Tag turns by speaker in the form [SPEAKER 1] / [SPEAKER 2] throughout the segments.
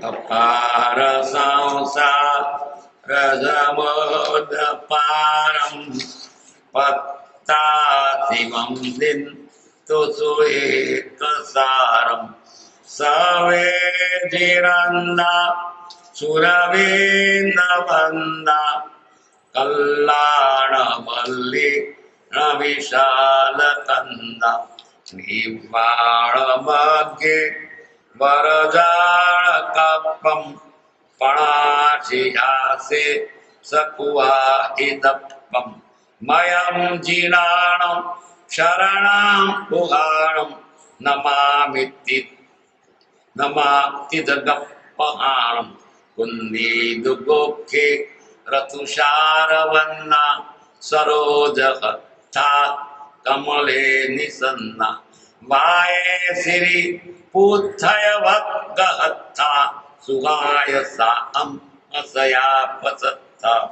[SPEAKER 1] અપાર સંસાર રજમોદપારમ પત્તાતિમં દિન તો સુએક સારમ સવે જીરંદા સુરવિંદવંદા કલ્યાણવલ્લી વિશાલ કંદા નિવાળ મગ્ગે વરજાળ કપમ પણાશિયાસે સકુવા ઇદપમ મયમ જીનાણમ શરણમ પુહાણમ નમાતિદગપ્પહાણમ કુંદીદુગોખે રતુષારવન્ના સરોજહત્થા કમલે નિસન્ના વાયે શ્રી પુથય વગ્ગહત્થા સુગાય સામ અસયાપસત્થા.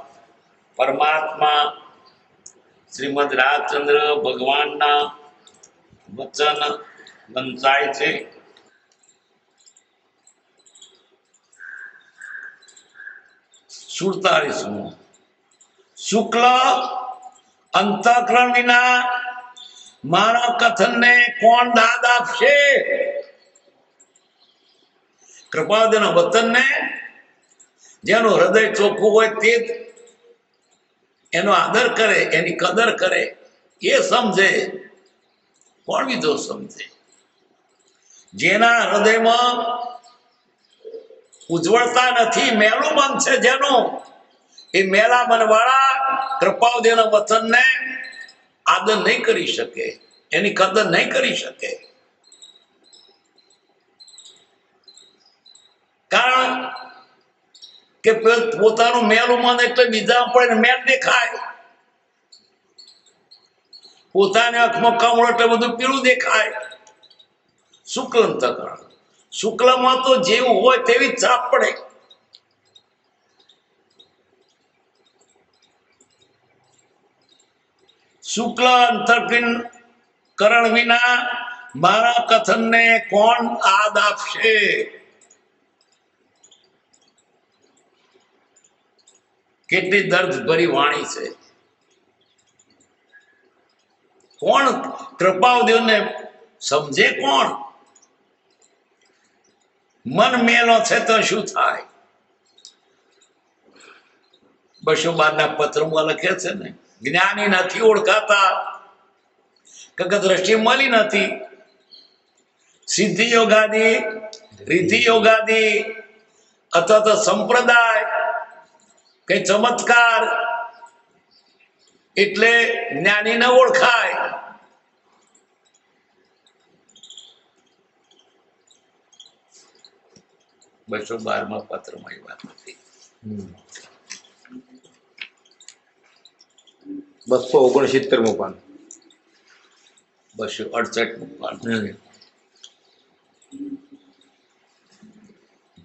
[SPEAKER 1] પરમાત્મા શ્રીમદ રાજચંદ્ર ભગવાનના વચન વંચાય છે. સુડતાલીસમું શુક્લ અંતઃકરણ વિના મારા કથનને કોણ દાદ આપશે? કૃપાદના વતનને જેનું હૃદય ચોખ્ખું હોય તે જ એનો આદર કરે, એની કદર કરે, એ સમજે. કોણ બીજો સમજે? જેના હૃદયમાં ઉજ્જવળતા નથી, મેલું મન છે જેનું, એ મેલા મન વાળા કૃપાદના વતનને આદર નહીં કરી શકે, એની કદર નહીં કરી શકે. કારણ કે પોતાનું મેલું મન એટલે બીજા પડે મેલ દેખાય. પોતાની આંખમાં કમળો એટલે બધું પીળું દેખાય. શુક્લ અંતઃકરણ, શુક્લમાં તો જેવું હોય તેવી જ છાપ પડે. શુક્લ અંતઃકરણ વિના મારા કથનને કોણ આદ આપશે? કેટલી દર્દ ભરી વાણી છે. કોણ કૃપાદેવને સમજે? કોણ? મન મેલો છે તો શું થાય? 212 પત્રમાં લખે છે ને, જ્ઞાની નથી ઓળખાતા, કે દ્રષ્ટિ મળી નથી. સિદ્ધિ યોગાદી, રીતિ યોગાદી અથવા તો સંપ્રદાય, કઈ ચમત્કાર એટલે જ્ઞાની ન ઓળખાય. બસો 12 પત્રમાં એ વાત હતી.
[SPEAKER 2] 269 પાન,
[SPEAKER 1] 268 પાન.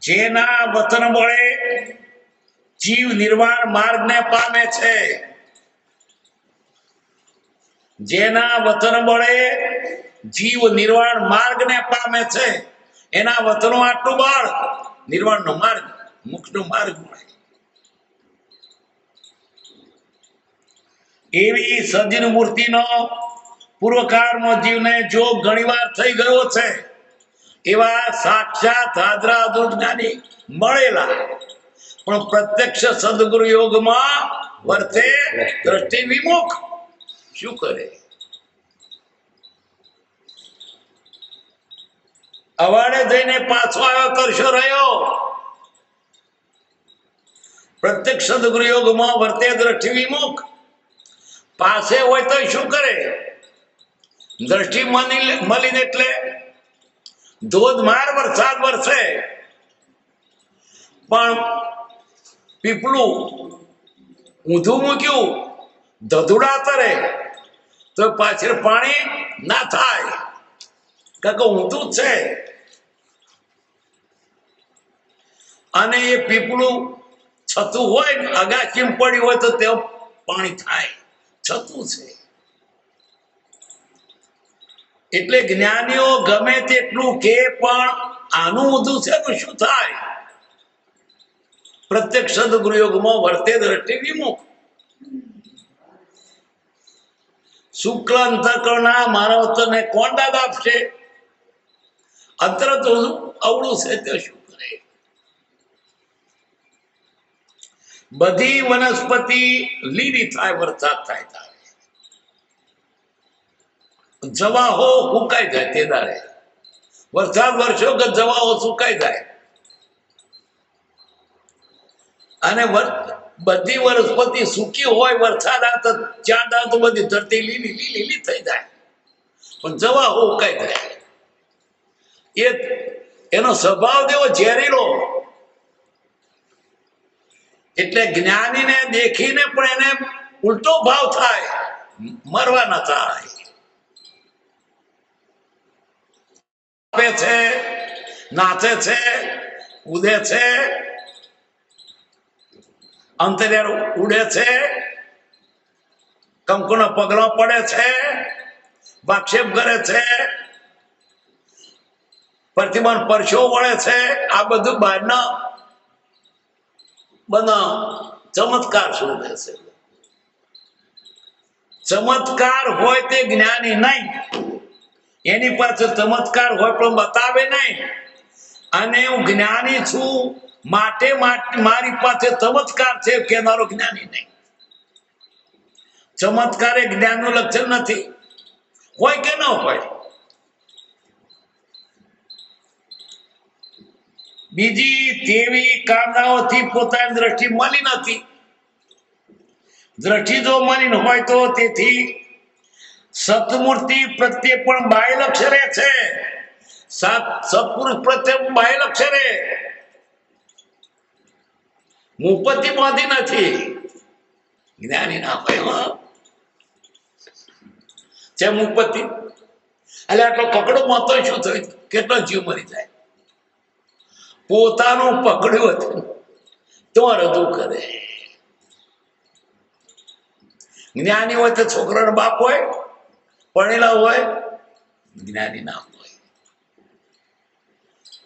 [SPEAKER 1] જેના વતન વડે જીવ નિર્વાણ માર્ગ ને પામે છે, જેના વતન વડે જીવ નિર્વાણ માર્ગ ને પામે છે, એના વતનો આટલું બળ નિર્વાણ નો માર્ગ, મોક્ષ નો માર્ગ મળે. એવી સજીન મૂર્તિનો પૂર્વકાળમાં જીવને જો ઘણીવાર થઈ ગયો છે, એવા સાક્ષાત હાજરા જ્ઞાની મળેલા, પણ પ્રત્યક્ષ સદગુરુ યોગમાં વર્તે દ્રષ્ટિ વિમુખ. શું કરે? અવાડે જઈને પાછો આવ્યો કરશો રહ્યો. પ્રત્યક્ષ સદગુરુ યોગમાં વર્તે દ્રષ્ટિ વિમુખ. પાસે હોય તો શું કરે? દ્રષ્ટિ મળીને એટલે ધોધમાર વરસાદ વરસે, પણ પીપળું ઊંધું મૂક્યું, ધધુડા તરે તો પાછળ પાણી ના થાય, કારણ કે ઊંધું જ છે. અને એ પીપળું છતું હોય ને અગાશીમાં પડ્યું હોય તો તેઓ પાણી થાય, છતું છે. એટલે જ્ઞાનીઓ ગમે તેટલું કે પણ આનું ઊંધું છે તો શું થાય? પ્રત્યક્ષ સદગુરુયોગમાં વર્તે દ્રષ્ટિ વિમુખ. શુક્લ અંતઃકરણના માનવત્વને કોણ દાદ આપશે? અંતર તો અવળું છે તે શું કરે? બધી વનસ્પતિ લીલી થાય, વરસાદ થાય તારે, જવાહો સુકાઈ જાય તે દાડે. વરસાદ વરસ્યો કે જવાહો સુકાઈ જાય. અને બધી વનસ્પતિ સૂકી હોય, વરસાદ આવતો 4 દાડા તો બધી ધરતી લીલી લીલી થઈ જાય, પણ જવાહો સુકાઈ જાય. એનો સ્વભાવ દેવો ઝેરીલો. એટલે જ્ઞાનીને દેખીને પણ એને ઉલટો ભાવ થાય, મરવા ન થાય. આપે છે, નાચે છે, ઉડે છે, અંતરિયાળ ઉડે છે, કંકુનો પગલો પડે છે, વાક્ષેપ કરે છે, પ્રતિમાન પરસો વળે છે. આ બધું બહારના બના ચમત્કાર શોધે છે. ચમત્કાર હોય તે જ્ઞાની નહીં. એની પાસે ચમત્કાર હોય પણ બતાવે નહીં. અને હું જ્ઞાની છું માટે મારી પાસે ચમત્કાર છે કેનારો જ્ઞાની નહીં. ચમત્કાર એ જ્ઞાનનું લક્ષણ નથી. હોય કે ન હોય. બીજી તેવી કામનાઓથી પોતાની દ્રષ્ટિ મળી નથી. દ્રષ્ટિ જો મલિન હોય તો તેથી સત્મૂર્તિ પ્રત્યે પણ બાહ્ય લક્ષરે છે. સત્પુરુષ પ્રત્યે બાહ્ય લક્ષરે મુપત્તિ બાંધી નથી. જ્ઞાની ના હોય છે મુપત્તિ. એટલે આટલો કકડો માતો શું થયું? કેટલો જીવ મરી જાય? પોતાનું પકડ્યું હતું તો રજૂ કરે. જ્ઞાની હોય તો છોકરાનો બાપ હોય, ભણેલા હોય, જ્ઞાની ના હોય.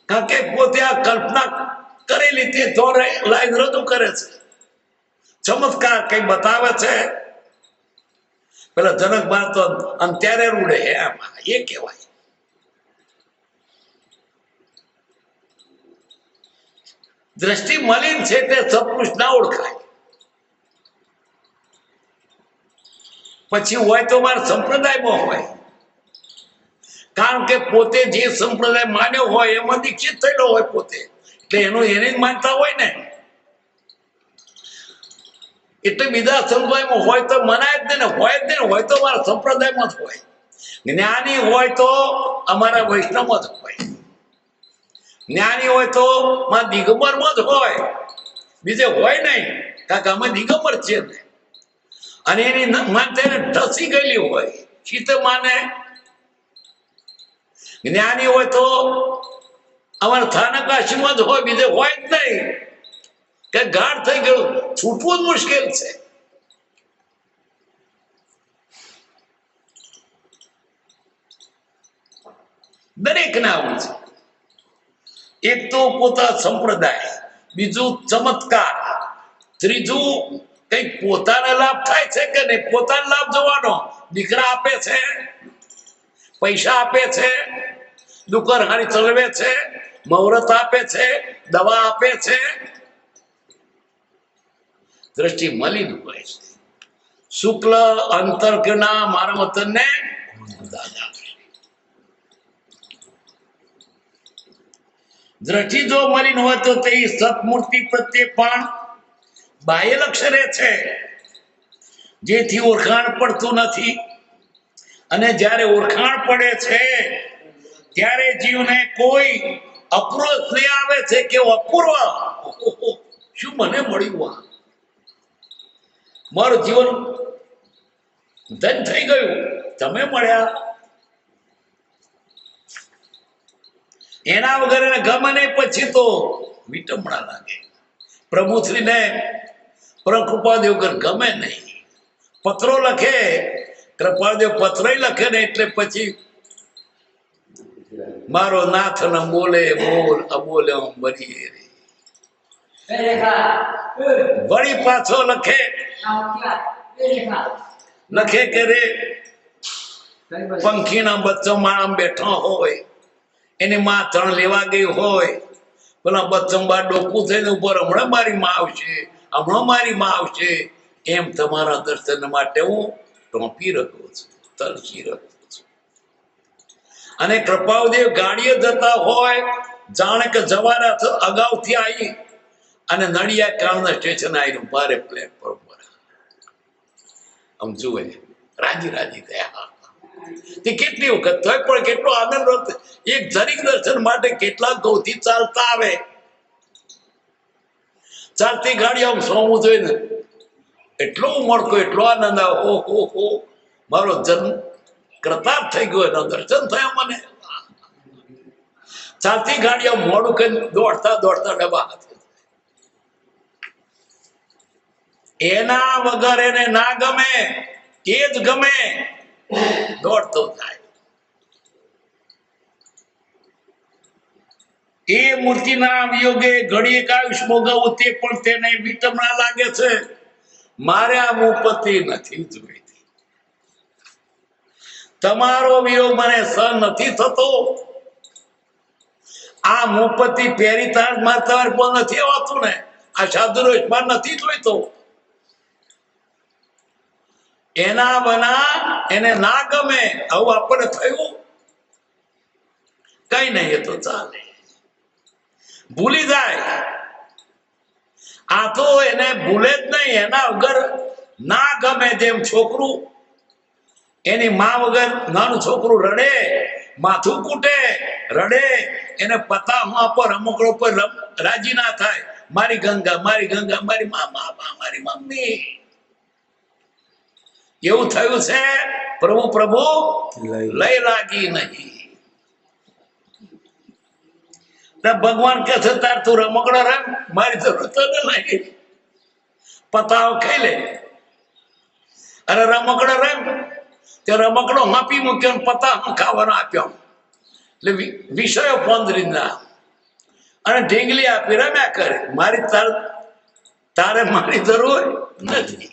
[SPEAKER 1] કારણ કે પોતે આ કલ્પના કરેલી તે તો લાઈન રજૂ કરે છે. ચમત્કાર કઈ બતાવે છે. પેલા જનક બાર તો અંત્યારે રૂડે એમ એ કહેવાય. દ્રષ્ટિ મલિન છે તે સત્પુરુષ ના ઓળખાય. પછી હોય તો મારા સંપ્રદાયમાં હોય. કારણ કે પોતે જે સંપ્રદાય માન્યો હોય એમાં દીક્ષિત થયેલો હોય પોતે, એટલે એનું એને જ માનતા હોય ને. એટલે બીજા સંપ્રદાયમાં હોય તો મનાય જ નહીં, હોય જ નહીં. હોય તો મારા સંપ્રદાયમાં જ હોય. જ્ઞાની હોય તો અમારા વૈષ્ણવમાં જ હોય. જ્ઞાની હોય તો માં દિગંબરમાં જ હોય, બીજે હોય નહીં. કારણ કે અમે દિગંબર છીએ ને. અને એની માનતા ઠસી ગયેલી હોય, ચિત્ત માને. જ્ઞાની હોય તો અમારા થાનકાશીમાં જ હોય, બીજે હોય જ નહીં. કે ગાઢ થઈ ગયું, છૂટવું જ મુશ્કેલ છે. દરેક ને આવું છે. એક તો પોતા સંપ્રદાય, બીજું ચમત્કાર, ત્રીજું કઈ પોતાને લાભ થાય છે કે નહીં. પોતાને લાભ જોવાનો. દીકરા આપે છે, પૈસા આપે છે, દુકાન હારી ચલવે છે, મુહૂર્ત આપે છે, દવા આપે છે. દ્રષ્ટિ મલિન હોય છે. શુક્લ અંતર્ગના મારા વતનને દાદા. દ્રષ્ટિ જો મલિન હોય તો તે સત્મૂર્તિ પ્રત્યે પણ બાહ્ય લક્ષરે છે, જેથી ઓળખાણ પડતું નથી. અને જ્યારે ઓળખાણ પડે છે ત્યારે જીવને કોઈ અપૂર્વ સ્નેહ આવે છે કે અપૂર્વ શું મને મળ્યું, મારું જીવન ધન થઈ ગયું, તમે મળ્યા. એના વગર એને ગમે નહીં. પછી તો વિટંબણા લાગે. પ્રભુશ્રીને પરમ કૃપાદેવ વગર ગમે નહીં. પત્રો લખે, કૃપાદેવ પત્ર લખે ને એટલે પછી મારો નાથ ન બોલે બોલ અબોલે બની રે. વળી પાછો લખે કે રે પંખીના બચ્ચો માળામાં બેઠો હોય, એની માં ત્રણ લેવા ગઈ હોય, પેલા બચ્ચો બાર ડોકું થઈને ઉપર હમણાં મારી માં આવશે, હમણાં મારી માં આવશે, એમ તમારા દર્શન માટે હું ટોપી રહ્યો છું, તરસી રહ્યો છું. અને કૃપાળદેવ ગાડીએ જતા હોય, જાણે કે જવાના અગાઉથી આવી અને નડિયાદ કાળના સ્ટેશન આવીને ભારે પ્લેટફોર્મ પર આમ જુએ, રાજી રાજી થયા. તે કેટલી વખત થાય પણ કેટલો આનંદ હતો. એક જરીક દર્શન માટે કેટલા ગૌથી ચાલતા આવે, ચાલતી ગાડી આમ સોવું જોઈએ ને, એટલો ઉમળકો, એટલો આનંદ આવે. હો મારો જન્મ કૃતાર્થ થઈ ગયો, એના દર્શન થયા મને. ચાલતી ગાડી આમ મોડું કરીને દોડતા દોડતા ડબ્બા હાથે, એના વગર એને ના ગમે, એ જ ગમે, દોડતો થાય. એ મૂર્તિના વિયોગે ઘડીએ આયુષ ભોગવવું તે પણ તેને વિટમણા લાગે છે. મારે આ મુપતિ નથી જોઈતી, તમારો વિયોગ મને સહન નથી થતો. આ મુપતિ પહેરી તાર મારતા પણ નથી આવતું ને, આ સાધુરોષમાં નથી જોઈતો. એના બના એને ના ગમે, આવું આપણે થયું કઈ નહીં, એ તો ચાલે, ભૂલી જાય. આ તો એને ભૂલે જ નહીં, એના વગર ના ગમે. જેમ છોકરું એની માં વગર, નાનું છોકરું રડે, માથું કૂટે, રડે, એને પતામાં પર રમકડો પર રાજી ના થાય. મારી ગંગા, મારી ગંગા, મારી મારી મમ્મી. એવું થયું છે. પ્રભુ પ્રભુ લઈ લાગી નહીં. ભગવાન કે છે તાર તું રમકડો રમ, મારી જરૂરત નહીં, પતાવ ખાઈ લે. અરે રમકડો રમ, તે રમકડો માપી મૂક્યો, પતા ખાવાનો આપ્યો, એટલે વિષયો પંદરી ના અને ઢીંગલી આપી રમ્યા કરે. મારી તારે મારી જરૂર નથી,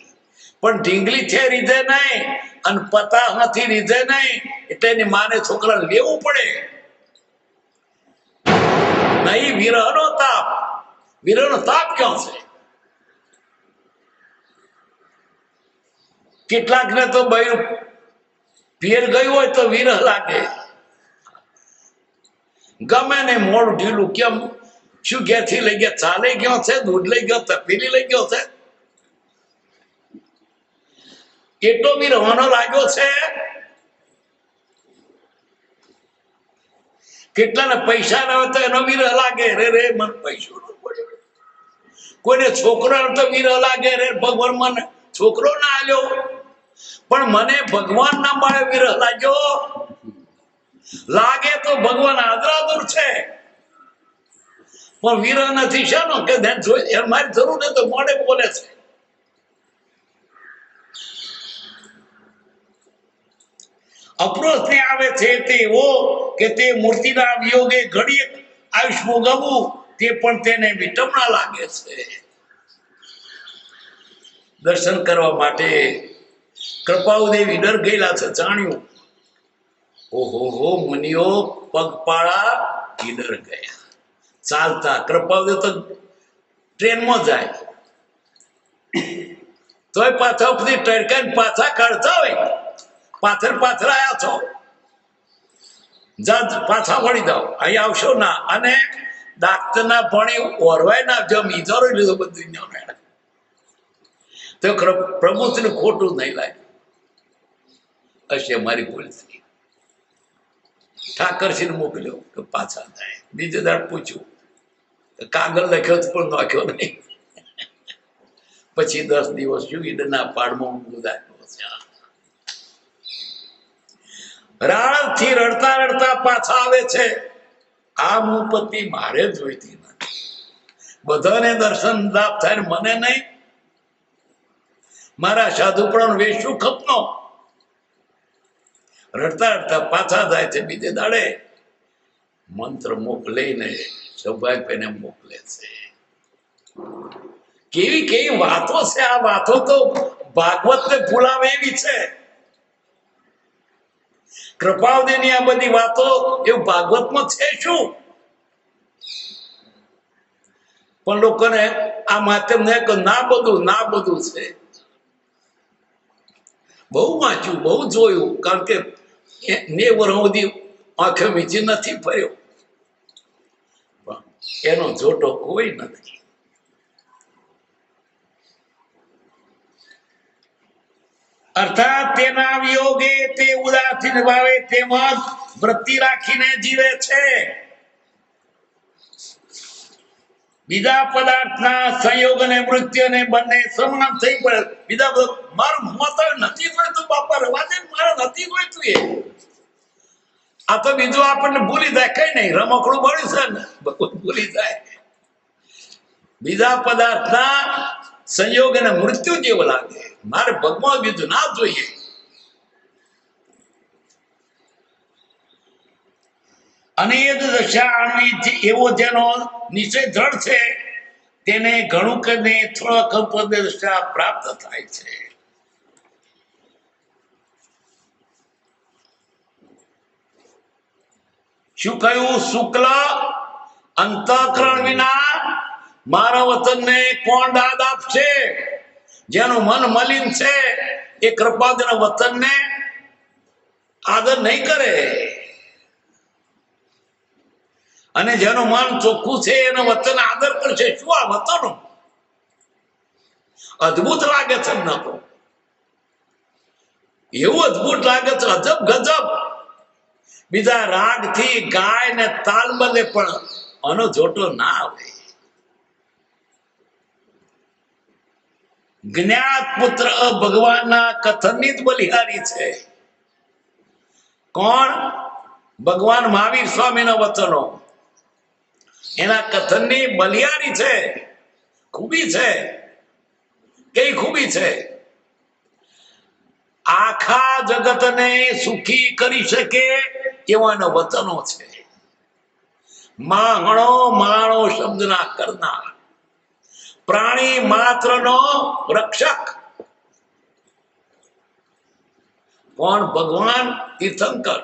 [SPEAKER 1] પણ ઢીંગલી છે રીધે નહીં અને પતા નથી રીધે નહીં, એટલે એની માને છોકરા લેવું પડે નહીં. વિરહનો તાપ, વિરહનો તાપ ક્યાં છે? કેટલાક ને તો બૈરું પિયર ગયું હોય તો વિરહ લાગે, ગમે ને મોડું ઢીલું. કેમ શું ઘેરથી લઈ ગયા, ચાલે ગયો છે, દૂધ લઈ ગયો, તપેલી લઈ ગયો છે, એટલો વિરહનો લાગ્યો છે. કેટલાને પૈસા ના હોય તો એનો વિરહ લાગે, રે રે મને પૈસો ન પડ્યો. કોઈને છોકરો તો વિરહ લાગે, રે ભગવાન મને છોકરો ના આલ્યો. પણ મને ભગવાન ના મળે વિરહ લાગ્યો. લાગે તો ભગવાન આદરાદુર છે, પણ વિરહ નથી. શાનો કે મારી જરૂર ને તો મોડે બોલે છે. અપ્રોચ ને આવે છે તેવો કે તે મૂર્તિના વિયોગે ઘડીએ આયુષ ભોગવવું તે પણ તેને વિટમણા લાગે છે. દર્શન કરવા માટે કૃપાળદેવ ઈડર ગયેલા છે, જાણ્યું. ઓહો મુનિઓ પગપાળા ઈડર ગયા, ચાલતા. કૃપાળદેવ તો ટ્રેનમાં જાય તોય પાછા બધી ટરકાઈને પાછા કાઢતા હોય. પાછળ આયા છો, પાછા વળી જાઓ, અહીં આવશો ના. અને ડાક્ટરના ભણી ઓરવાય ના, જો મીજારો લીધો બધું તો પ્રભુને ખોટું નહીં લાગ્યું હશે. મારી ભૂલ થઈ. ઠાકરસિંહ મોકલ્યો કે પાછા થાય. બીજે દાડ પૂછ્યું, કાગળ લખ્યો પણ નાખ્યો નહીં. પછી 10 દિવસ ઈડના પાડમાં ગુજાર્યો છે. રાણથી રડતા રડતા પાછા આવે છે. આ મુપતિ મારે જોઈતી નથી, બધાને દર્શન લાભ થાય, મને નહીં. મારા સાધુપણ વેશું ખપનો. રડતા રડતા પાછા જાય છે. બીજે દાડે મંત્ર મોકલીને સૌભાગ્યને મોકલે છે. કેવી કેવી વાતો છે આ વાતો તો ભાગવતને ભૂલાવે એવી છે. કૃપાવદીની આ બધી વાતો એવું ભાગવતમાં છે શું? પણ લોકોને આ માધ્યમ ને ના બધું છે. બહુ વાંચ્યું, બહુ જોયું, કારણ કે 90 વર્ષ સુધી આંખે વીંચી નથી ફર્યો, એનો જોટો કોઈ નથી. અર્થાત તેના વિયોગે તે ઉદાસીન ભાવે તેમજ વૃત્તિ રાખીને જીવે છે. બીજા પદાર્થના સંયોગ અને મૃત્યુ ને બંને સમાન થઈ પડે. બીજા મારું મત નથી જોઈતું, બાપા રવા દે, મારે નથી જોઈતું એ. આ તો બીજું આપણને ભૂલી જાય, કઈ નહીં, રમકડું મળ્યું છે ને બધું ભૂલી જાય. બીજા પદાર્થના સંયોગ અને મૃત્યુ જેવો લાગે, મારે ભગવાન બીજું ના જોઈએ. અને એ જ દશા આણવી એવો જેનો નિશ્ચય દ્રઢ છે તેને ઘણું કરીને થોડોક દશા પ્રાપ્ત થાય છે. શું કહ્યું? શુક્લ અંતઃકરણ વિના મારા વતનને કોણ દાદ આપશે? જેનું મન મલિન છે એ કૃપાદના વતનને આદર નહીં કરે, અને જેનું મન ચોખ્ખું છે એનો વતન આદર કરશે. શું આ વતનો અદભુત લાગે છે, એમને તો એવું અદભુત લાગે છે, અજબ ગજબ. બીજા રાગ થી ગાય ને તાલ બદલે પણ આનો જોટો ના આવે. જ્ઞાત પુત્ર ભગવાનના કથનની જ બલિહારી છે. કોણ? ભગવાન મહાવીર સ્વામીના વચનો એના કથનની બલિહારી છે. ખૂબી છે, કઈ ખૂબી છે? આખા જગતને સુખી કરી શકે એવાના વચનો છે. માણો માણો શબ્દના કરનાર, પ્રાણી માત્રનો રક્ષક. કોણ? ભગવાન તીર્થંકર.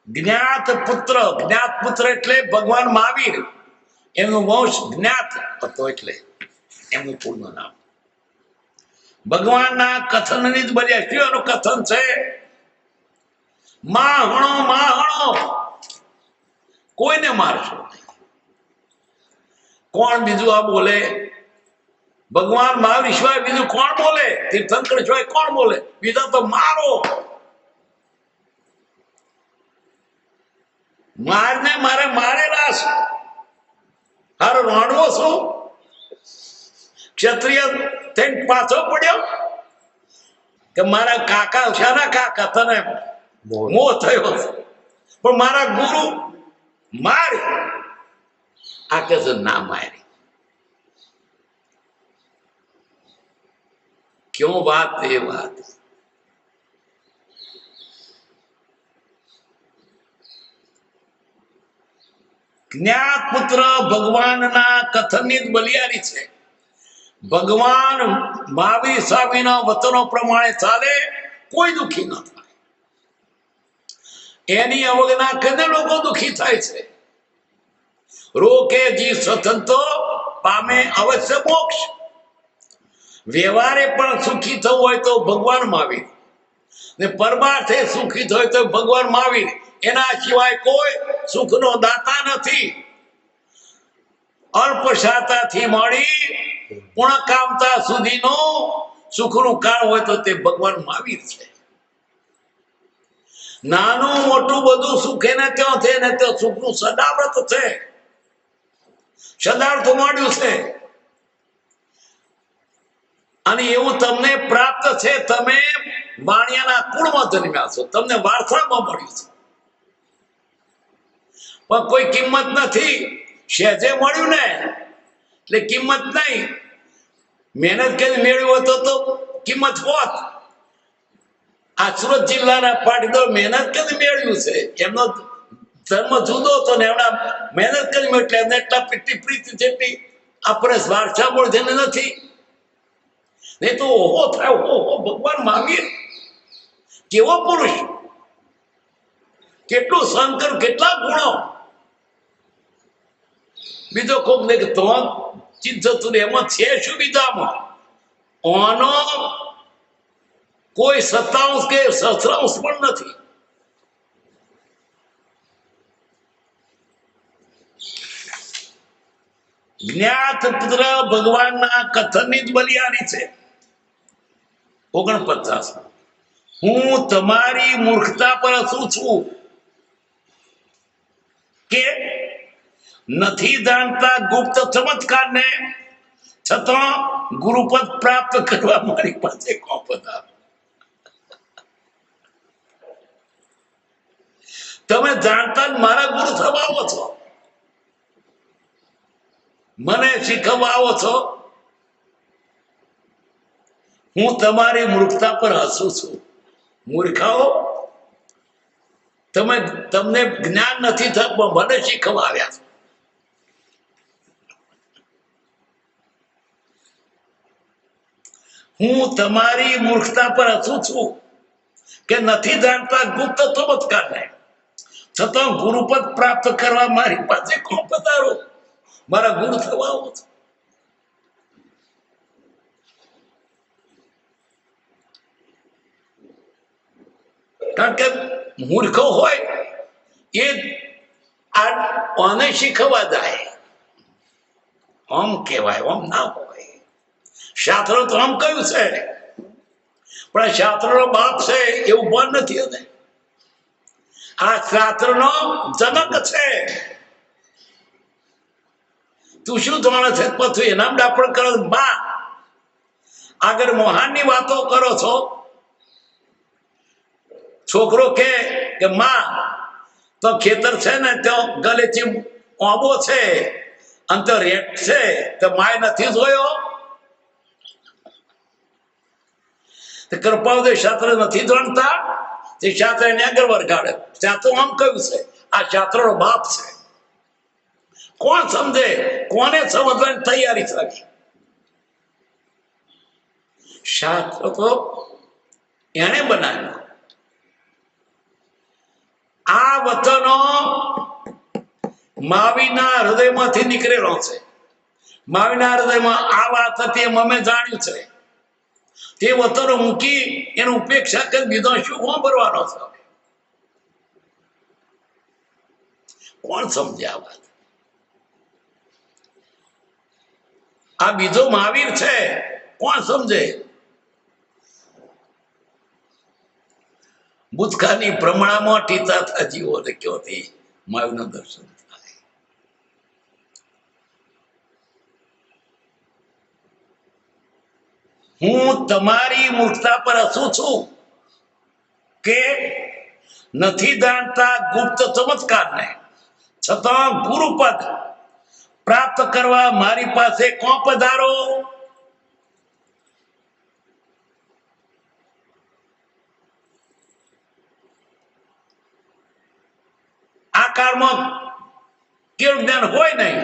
[SPEAKER 1] જ્ઞાત પુત્ર, જ્ઞાત પુત્ર એટલે ભગવાન મહાવીર, એમનું વંશ જ્ઞાત હતો એટલે એમનું પૂર્ણ નામ. ભગવાનના કથનની જ બન્યા. શું એનું કથન છે? માહણો કોઈને મારશો નહીં. કોણ બીજું આ બોલે? ભગવાન મહાવીર સિવાય બીજું કોણ બોલે? તીર્થંકર સિવાય કોણ બોલે? બીજા તો મારો, મારને મારે મારેલા છે. હારો રાણવો છું, ક્ષત્રિય થઈને પાછો પડ્યો કે મારા કાકા, શાના કાકા તને મોહ થયો, પણ મારા ગુરુ મારે. આ કે છે ના મારી. ક્यों વાત એ વાત? જ્ઞાત પુત્ર ભગવાનના કથનની જ બલિયારી છે. ભગવાન મહાવીર સ્વામીના વચનો પ્રમાણે ચાલે, કોઈ દુઃખી ન થાય. એની અવગણના કરીને લોકો દુઃખી થાય છે. રોકે જીવ સ્વતંત્ર પામે અવશ્ય મોક્ષ. વ્યવહારે પણ સુખી થવું હોય તો ભગવાન મહાવીર, ને પરમાર્થે સુખી થવું હોય તો ભગવાન મહાવીર. એના સિવાય કોઈ સુખનો દાતા નથી. અલ્પશાતાથી મળી પૂર્ણકામતા સુધીનો સુખનું કાળ હોય તો તે ભગવાન મહાવીર છે. નાનું મોટું બધું સુખ એને ત્યાં છે ને તે સુખનું સદાવ્રત છે, સદાર્થ મળ્યું છે. અને એવું તમને પ્રાપ્ત છે. તમે વાણિયાના કુળમાં જન્મ્યા છો, તમને વારસામાં મળ્યું છે, પણ કોઈ કિંમત નથી. સહેજે મળ્યું ને એટલે કિંમત નહીં. મહેનત કરી મેળવ્યું હતો તો કિંમત હોત. આ સુરત જિલ્લાના પાટીદાર મહેનત કરી મેળવ્યું છે, એમનો ધર્મ જુદો હતો ને એમણે મહેનત કરી એટલે એમને એટલા એટલી પ્રીતિ જેટલી આપણે વારસામૂળ જેને નથી. નહીં તો ઓહો થાય, ઓહો ભગવાન મહાવીર કેવો પુરુષ, કેટલું સહન કર્યું, કેટલા ગુણો. બીજો કોક ને તો ચિત્ત જતું એમાં છે શું બીજામાં? ઓનો કોઈ 27 કે 17 પણ નથી. જ્ઞાત પુત્ર ભગવાનના કથનની જ બલિયારી છે. 49 હું તમારી મૂર્ખતા પર હસું છું કે નથી જાણતા ગુપ્ત ચમત્કારને, છતાં ગુરુપદ પ્રાપ્ત કરવા મારી પાસે કોણ પધારો. તમે જાણતા જ મારા ગુરુ થવા આવો છો, મને શીખવવા આવો છો. હું તમારી મૂર્ખતા પર હસું છું. મૂર્ખાઓ, તમને જ્ઞાન નથી થતું, મને શીખવવા આવ્યા છો. હું તમારી મૂર્ખતા પર હસું છું કે નથી જાણતા ગુપ્ત ચમત્કારને, છતાં ગુરુપદ પ્રાપ્ત કરવા મારી પાસે કોણ પધારો. મારા ગુરુ થવા આવો છો. કારણ કે મૂર્ખો હોય એ આને શીખવા જાય. આમ કહેવાય, આમ ના હોય. શાસ્ત્ર તો આમ કહ્યું છે, પણ શાસ્ત્રનો બાપ છે એવું પણ નથી હોતું. આ શાસ્ત્રનો જનક છે. તું શું જાણે છે પછી એના ડાપણ કરો. બા આગળ મોહાનની વાતો કરો છો. છોકરો કે માં તો ખેતર છે ને તો ગલેથી ઓબો છે અને તો રેટ છે તો માય નથી જોયો. કૃપાવદે શાસ્ત્ર નથી જાણતા, તે શાસ્ત્ર એને આગળ વરગાડે. ત્યાં તો આમ કહ્યું છે, આ શાસ્ત્રનો બાપ છે. કોણ સમજે? કોને સમજવાની તૈયારી થઈ? શાસ્ત્ર તો એને બનાવ્યું. આ વચનો માવીના હૃદયમાંથી નીકળેલો છે. માવીના હૃદયમાં આ વાત હતી એમ અમે જાણ્યું છે. તે વચનો મૂકી એનો ઉપેક્ષા કરી દીધો. શું વાપરવાનો છે? કોણ સમજે આ વાત? આ બીજો મહાવીર છે, કોણ સમજે? ભૂતકાળની ભ્રમણામાં ટીતા થા જીવો ને ક્યોથી મહાવીરનું દર્શન થાય. હું તમારી મૂર્ખતા પર હસું છું કે નથી જાણતા ગુપ્ત ચમત્કારને, છતાં ગુરુપદ પ્રાપ્ત કરવા મારી પાસે કોણ પધારો. આ કાળમાં કેવું જ્ઞાન હોય નહીં,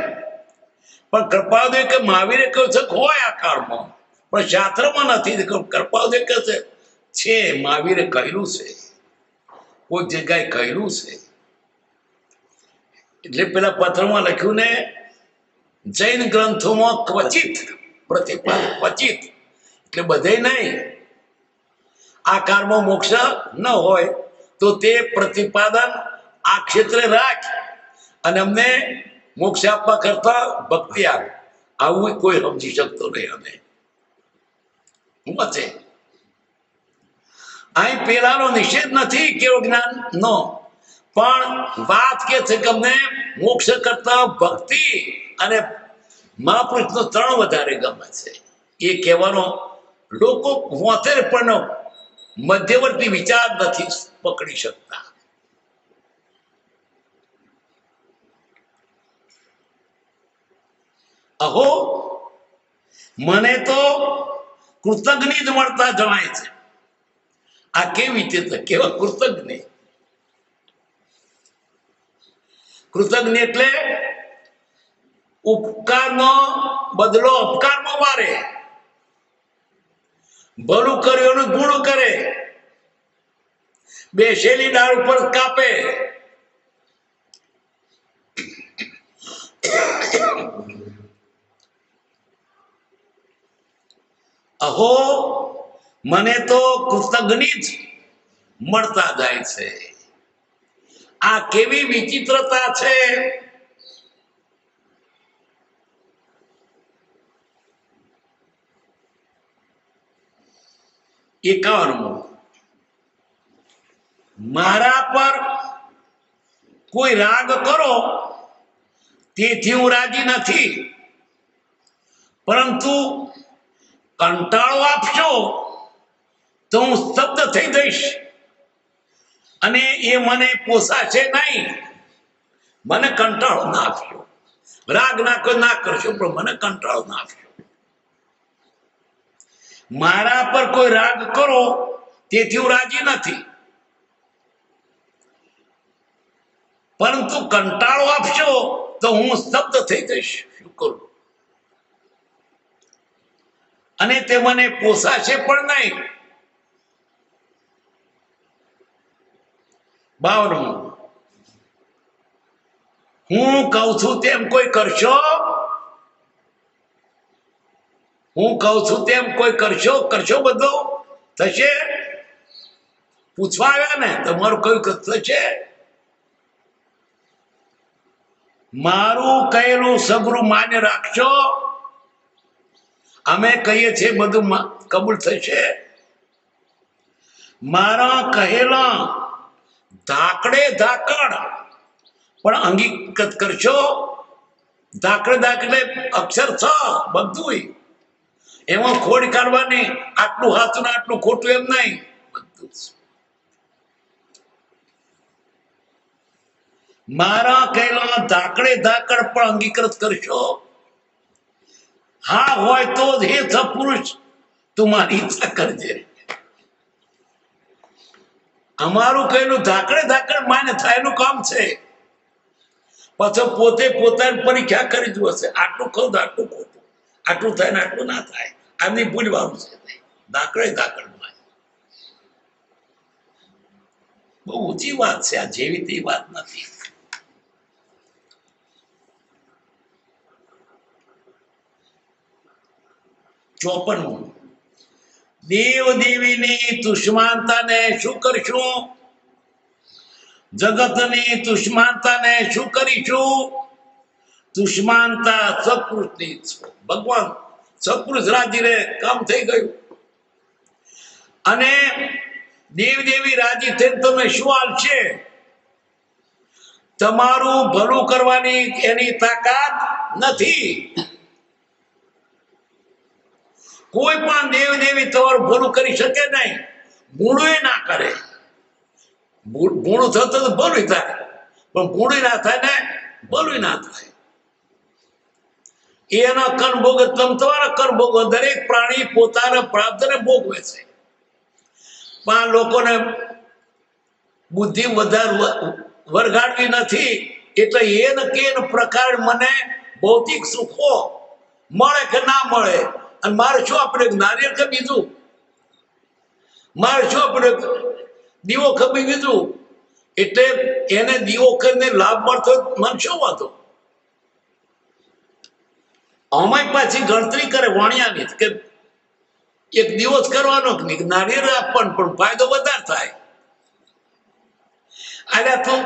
[SPEAKER 1] પણ કૃપાદેવ કે મહાવીરે કહ્યું છે હોય આ કાળમાં, પણ શાસ્ત્રમાં નથી. કૃપાદેવ કહે છે મહાવીરે કહેલું છે, કોઈ જગ્યાએ કહેલું છે. એટલે પેલા પત્રમાં લખ્યું ને, જૈન ગ્રંથોમાં ક્વચિત પ્રતિપાદ, ક્વચિત એટલે બધે નહીં. આ કાળમાં મોક્ષ ન હોય તો તે પ્રતિપાદન આ ક્ષેત્રે રાખ અને અમને મોક્ષ આપવા કરતા ભક્તિ આપ. આવું કોઈ સમજી શકતો નહીં. અમે છે અહીં પેલાનો નિષેધ નથી કેવું જ્ઞાન નો, પણ વાત કે છે કે અમને મોક્ષ કરતા ભક્તિ અને મહાપુરુષનો 3 વધારે ગમે છે. એ કહેવાનો લોકો વાંચે પણ મધ્યવર્તી વિચાર નથી પકડી શકતા. અહો મને તો કૃતજ્ઞ જ મળતા જણાય છે. આ કેવી રીતે કેવા કૃતજ્ઞ? કૃતજ્ઞ એટલે ઉપકારનો બદલો અપકારમાં મારે, ભલું કર્યું ગુણ કરે, બેસેલી ડાળ ઉપર કાપે, અહો મને તો કૃતજ્ઞ જ મળતા જાય છે. આ કેવી વિચિત્રતા છે. 51 મારા પર કોઈ રાગ કરો તેથી હું રાજી નથી, પરંતુ કંટાળો આપશો તો હું સ્તબ્ધ થઈ જઈશ અને એ મને પોસાશે નહીં. મને કંટાળો ના આપશો, રાગ ના કરશો, પણ મને કંટાળો ના આપશો. મારા પર કોઈ રાગ કરો તેથી હું રાજી નથી, પરંતુ કંટાળો આપશો તો હું સ્તબ્ધ થઈ જઈશ. શું કરું? અને તે મને પોસાશે પણ નહીં. 52 હું કહું છું તેમ કોઈ કરશો? હું કહું છું તેમ કોઈ કરશો? બધું થશે? પૂછવા આવ્યા ને, તમારું કયું થશે? મારું કહેલું સબરું માન્ય રાખશો? અમે કહીએ છીએ બધું કબૂલ થશે? મારા કહેલા ધાકડે ધાકડ પણ અંગીકૃત કરશો? ધાકડે અક્ષર છ બધું એમાં ખોડ કાઢવાની, આટલું હાથું ને આટલું ખોટું એમ નહીં, બધું. મારા કહેલા ધાકડે ધાકડ પણ અંગીકૃત કરશો? હા હોય તો જ હે સપુરુષ તું મારી ઈચ્છા કરજે. અમારું કહેલું ધાકડે ધાકડ માન્ય થાય એનું કામ છે. પછી પોતે પોતાની પરીક્ષા કરી જ હશે, આટલું ખરું આટલું ખોટું, આટલું થાય ને આટલું ના થાય. આમની ભૂલવાનું છે. ધાકડે ધાકડ માં બહુ ઊંચી વાત છે. આ જેવી તેવી વાત નથી. 54 દેવ દેવીની તુષ્માનતાને શું કરશું? જગતની તુષ્માનતાને શું કરીશું? તુષ્માનતા સત્પુરુષની. ભગવાન સત્પુરુષ રાજી રે કામ થઈ ગયું. અને દેવ દેવી રાજી થઈને તમે શું આલશે? તમારું ભલું કરવાની એની તાકાત નથી. કોઈ પણ દેવ દેવી તમારું ભલું કરી શકે નહીં, ભૂણું ના કરે. ભૂણું થતું તો ભલું થાય, પણ ભૂણું ના થાય ને ભલું ના થાય. એના કર્મ ભોગ તમારા કર્મ ભોગ. દરેક પ્રાણી પોતાના પ્રાપ્તને ભોગવે છે. પણ આ લોકોને બુદ્ધિ વધારે વરગાડવી નથી, એટલે એને કે પ્રકાર મને ભૌતિક સુખો મળે કે ના મળે, અને મારે શું આપણે નારિયેળ કે બીજું, મારે શું આપણે દીવો ખપી બીજું, એટલે એને દીવો કરીને લાભ મળતો મને શું વાંધો? અમારી પાછી ગણતરી કરે વાણિયાની કે એક દિવસ કરવાનો કે નારિયેળ આપવાનું, પણ ફાયદો વધારે થાય. અલ્યા તું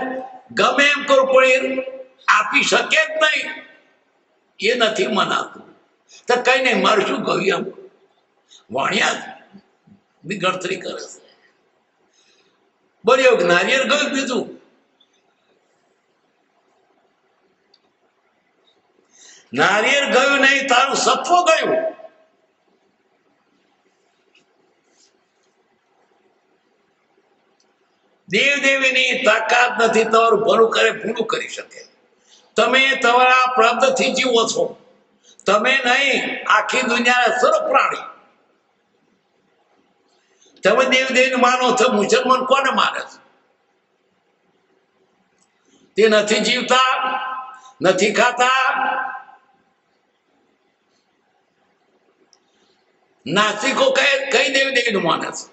[SPEAKER 1] ગમે એમ કરું પણ આપી શકે જ નહીં, એ નથી મનાતું. તો કઈ નહીં, મારું શું કહ્યું? એમ વાણિયા ની ગણતરી કરે છે. બોલ્યો નારિયેળ ગયું, બીજું નારિયેળ ગયું નહીં, તારું સત્વ ગયું. દેવ દેવીની તાકાત નથી તમારું ભલું કરે, ભૂલું કરી શકે. તમે તમારા પ્રાપ્ત થી જીવો છો, તમે નહીં, આખી દુનિયાના સર્વ પ્રાણી. તમે દેવ દેવી માનો છો, મુસલમાન કોને માને છે? તે નથી જીવતા, નથી ખાતા. નાસ્તિકો કઈ દેવી દેવીનું માને છે.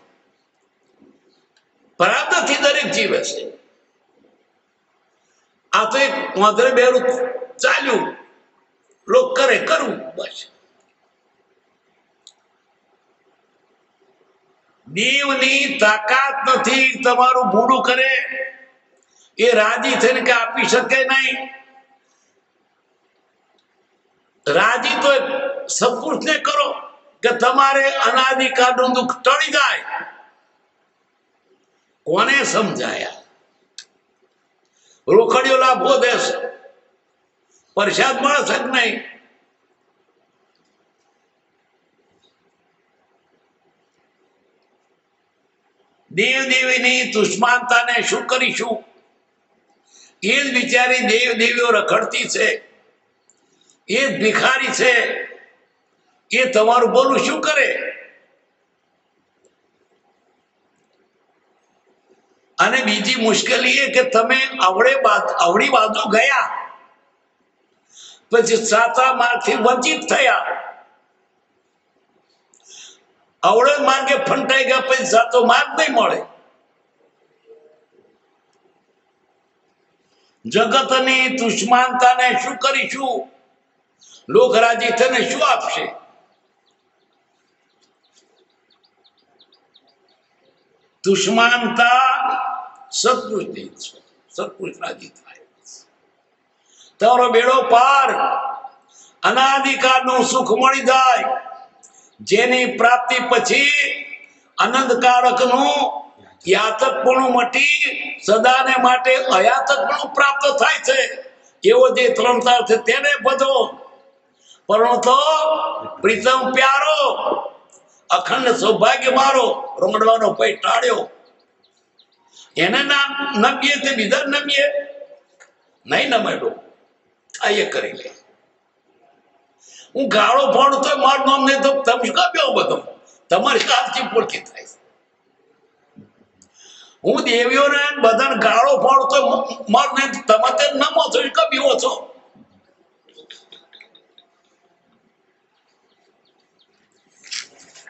[SPEAKER 1] પરાર્થથી દરેક જીવે છે. આ તો એક વાંધરે બેરું ચાલ્યું, લોક કરે કરવું બસ. દેવની તાકાત નથી તમારું ભૂંડું કરે એ રાજી થઈને કે આપી શકે નહીં. રાજી તો સત્પુરુષને કરો કે તમારે અનાદિકાળનું દુઃખ ટળી જાય. કોને સમજાયા? રોકડીઓ લાભો દેશ પ્રસાદ મળે છે કે નહીં? દેવ દેવીની દુશ્મનતાને શું કરીશું? એ જ બિચારી દેવ દેવીઓ રખડતી છે, એ જ ભિખારી છે, એ તમારું બોલું શું કરે? અને બીજી મુશ્કેલી એ કે તમે અવળી બાજુ ગયા પછી સાચા માર્ગથી વંચિત થયા. અવળે માર્ગે ફંટાઈ ગયા પછી સાચો માર્ગ નહીં મળે. જગતની દુશ્મનતાને શું કરીશું? લોક રાજી થઈને શું આપશે? દુશ્મનતા સત્પુરુષ રાજી થાય. તારો બેડો પાર, અનાદિકાળનું સુખ મળી જાય. જેની પ્રાપ્તિ પછી આનંદકારકનું યાતકપણું મટી સદાને માટે અયાતકપણું પ્રાપ્ત થાય છે. એવો જે ત્રણતાર છે તેને બધો પરંતુ પ્રીતમ પ્યારો અખંડ સૌભાગ્ય મારો રમડવાનો પૈ ટાળ્યો. એને નામ નમીએ તે બીજા નમીએ નહીં નમેડો. આ એ કરી લે. હું ગાળો ફોડું તો મારું નામ નહીં તો તમે શું કાપ્યો બધો? તમારી કાલથી પોળખી થાય. હું દેવીઓને બધાને ગાળો ફોડું તો મારું નહીં તમે તે નમો છો કબીઓ છો.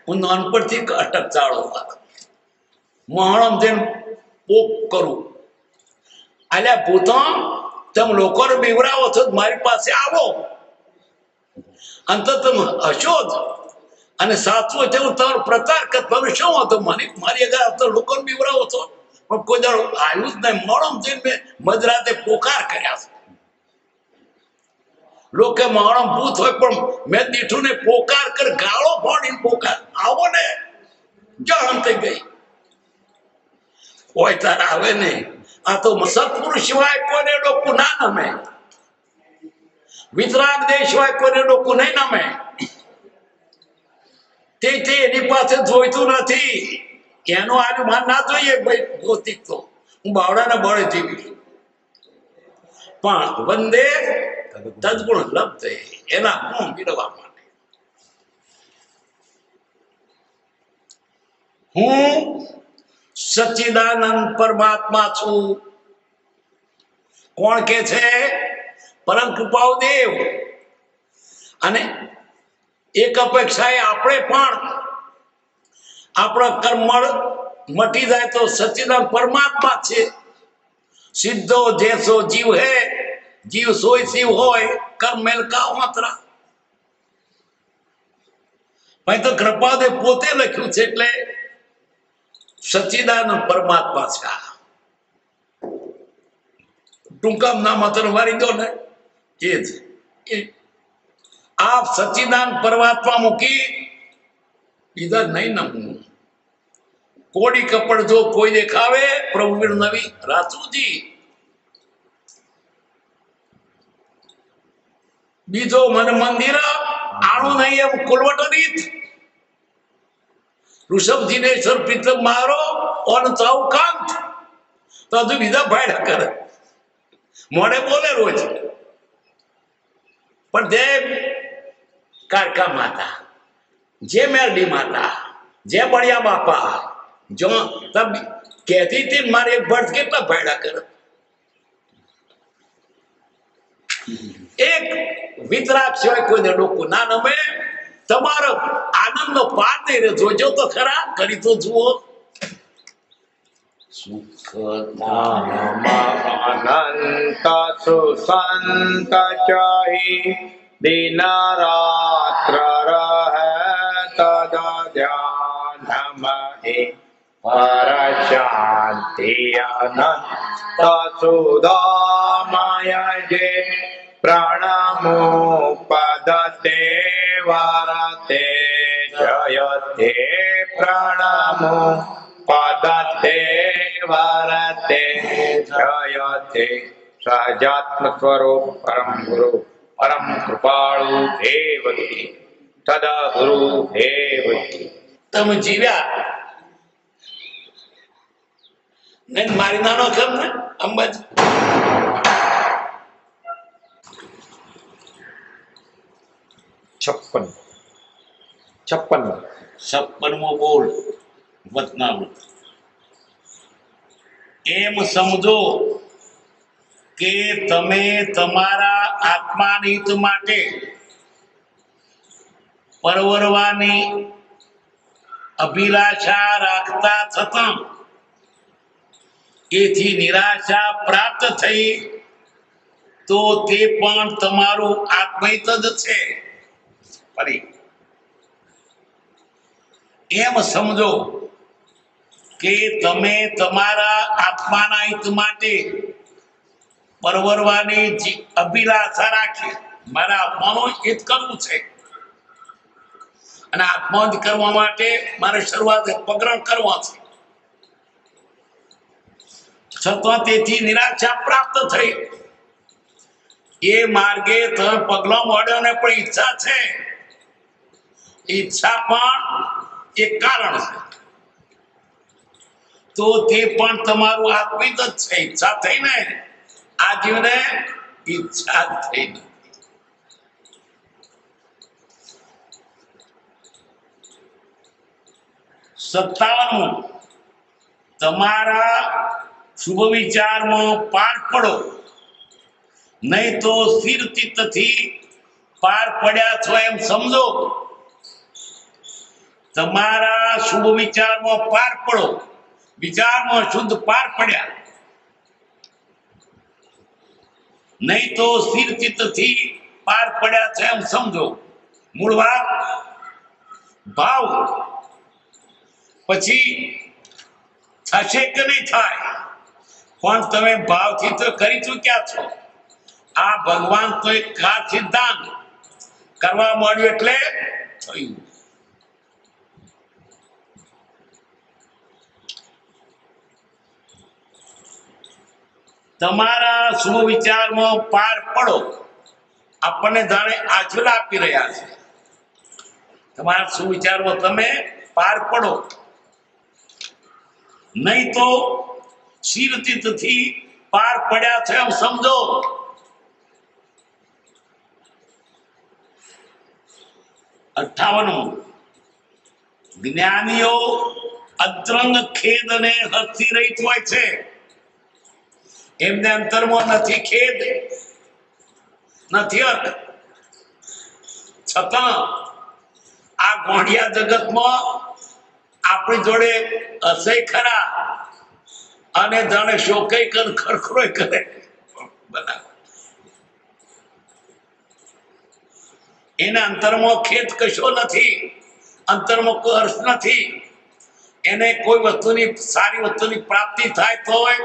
[SPEAKER 1] હું નાનપણથી અટક ચાળો મહાણમ જઈને પોક કરું. અલ્યા ભૂતો તમે લોકોને બીવરાવો છો, મારી પાસે આવો અંત તમે હશો જ અને સાચું છે. હું તમારો પ્રચાર કર, તમે શું હતો મારી આગળ લોકોને બીવરાવો છો, પણ કોઈ દાડો આવ્યું જ નહીં. મહણમ જઈને મેં મધરાતે પોકાર કર્યા છે. લોકો મહણમ ભૂત હોય પણ મેં દીઠું ને પોકાર કર, ગાળો ફોડીને પોકાર આવો ને જાણ થઈ ગઈ. કોઈ તાર આવે નહીં. આ તો સત્પુરુષ સિવાય કોને ડોકું ના નમે, વિતરાગ દેહ સિવાય કોને ડોકું નહીં નમે. તે એની પાસે જોઈતું નથી. એનું આયુમાન ના જોઈએ ભાઈ. ભૌતિક તો હું બાવડાના બળે જીવી છું, પણ વંદે તદગુણ લબ્ધે એના ગુણ મેળવવા માટે હું સચ્ચિદાનંદ પરમાત્મા છું. કોણ કે છે? પરમ કૃપાઓ દેવ. અને એક અપેક્ષાએ આપણે પણ આપણા કર્મ મટી જાય તો સચ્ચિદાનંદ પરમાત્મા છે. સિદ્ધો જેસો જીવ હે, જીવ સોય શિવ હોય, કર્મ મેલ કા માત્રા. ભાઈ તો કૃપાદેવ પોતે લખ્યું છે એટલે સચ્ચિદાનંદ પરમાત્મા છે. ટૂંકામ નામ અત્યારે મારી દો ને એ જ. આપ સચ્ચિદાનંદ પરમાત્મા મૂકી બીજા નહીં નમવું. કોડી કપડ જો કોઈ દેખાવે પ્રભુ નવી રાસુજી. બીજો મન મંદિર આણું નહીં એમ કુલવટ રીત. ઋષભજી ને સર પ્રીતમ મારો ઓન ચૌકાંત તો હજુ બીજા ભાડા કરે, મોડે બોલે રોજ. પણ જે કારકા માતા, જે મેરડી માતા, જે બળિયા બાપા જો તબ કહેતી હતી મારે એક ભર્ત કેટલા ભાડા કરે. એક વિતરાગ સિવાય કોઈને ડોકું ના નમે. તમારો આનંદનો પાર નહીં રહે. જોજો તો ખરા, કરી તો જુઓ. સુખ
[SPEAKER 2] અનંત સુસંત ચાહી દિન રાત્ર રહે તદ ધ્યાન મહી પર શાંતિ અનંત સુધામય જે પ્રણમોપદતે વરતે જયતે પ્રણમો પદતે વરતે જયતે સહજાત્મ સ્વરૂપ પરમ ગુરુ પરમ કૃપાળુ દેવકી તદા ગુરુ દેવકી.
[SPEAKER 1] તમે જીવ્યા નહીં મારી નાનો કેમ ને અંબાજી.
[SPEAKER 2] છપ્પન
[SPEAKER 1] 56મો બોલ વતનામૃત. એમ સમજો કે તમે તમારા આત્માની હિત માટે પરવરવાની અભિલાષા રાખતા છતાં એથી નિરાશા પ્રાપ્ત થઈ તો તે પણ તમારું આત્મહિત જ છે. ફરી એમ સમજો કે તમે તમારા આત્માના હિત માટે પરવરવાની અભિલાષા રાખી. મારા આત્માનું હિત કરવું છે અને આત્મહિત કરવા માટે મારે શરૂઆત પગરણ કરવા છે. છતાં તેથી નિરાશા પ્રાપ્ત થઈ. એ માર્ગે તમે પગલો મળ્યો ને પણ ઈચ્છા છે. ઈચ્છા પણ એક કારણ છે. તો તે પણ તમારું આત્મિક જ છે. ઈચ્છા થઈ ને આ જીવને ઈચ્છા થઈ નથી. 57 તમારા શુભ વિચારમાં પાર પડો, નહીં તો સ્થિર ચિત્તથી પાર પડ્યા છો એમ સમજો. તમારા શુભ વિચારમાં પાર પડો, વિચારમાં શુદ્ધ પાર પડ્યા, નહીં તો સ્થિર ચિત્તથી પાર પડ્યા છે એમ સમજો. મૂળ વાત ભાવ પછી થશે કે નહીં થાય, પણ તમે ભાવથી તો કરી ચૂક્યા છો. આ ભગવાન તો એક ખાસ સિદ્ધાંત કરવા માંડ્યું એટલે થયું. તમારા શુભ વિચારમાં પાર પડો. આપણને જાણે આચલા આપી રહ્યા છે. તમારા શુભ વિચારમાં તમે પાર પડો, નહીં તો શિરચિત્તથી પાર પડ્યા છે એમ સમજો. અઠ્ઠાવનમું જ્ઞાનીઓ અંતરંગ ખેદ અને હસ્તી રહિત હોય છે. એમને અંતરમાં નથી ખેદ, નથી હર્ષ, છતાં આ ગોંડિયા જગતમાં આપણી જોડે હસે ખરા અને જાણે શોકે કર ખરખરોય કરે. એના અંતરમાં ખેદ કશો નથી, અંતરમાં કોઈ હર્ષ નથી. એને કોઈ વસ્તુની સારી વસ્તુની પ્રાપ્તિ થાય તોય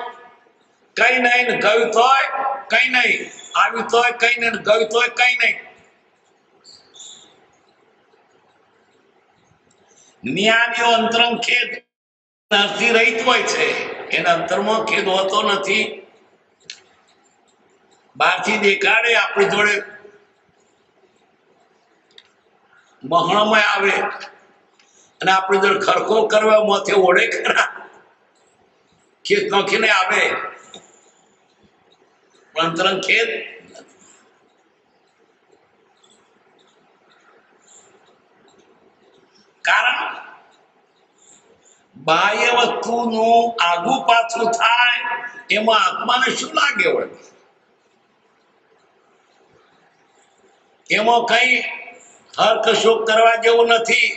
[SPEAKER 1] કઈ નહીં, ને ગયું તોય કઈ નહીં, આવ્યું તોય કઈ નહીં, ગયું તોય કઈ નહીં. જ્ઞાનીઓ અંતરંગ ખેદ નથી રહિત હોય છે. એના અંતરમાં ખેદ હોતો નથી. બહારથી દેખાડે આપણી જોડે મહણમાં આવે અને આપણી જોડે ખરખો કરવા માથે ઓળે ખરા, ખેદ નોખીને આવે, પણ અંતરંગ ખેદ કારણ બાહ્ય વસ્તુનું આગુ પાછું થાય એમાં આત્માને શું લાગે હોય? એમાં કઈ હર્ક શોક કરવા જેવું નથી,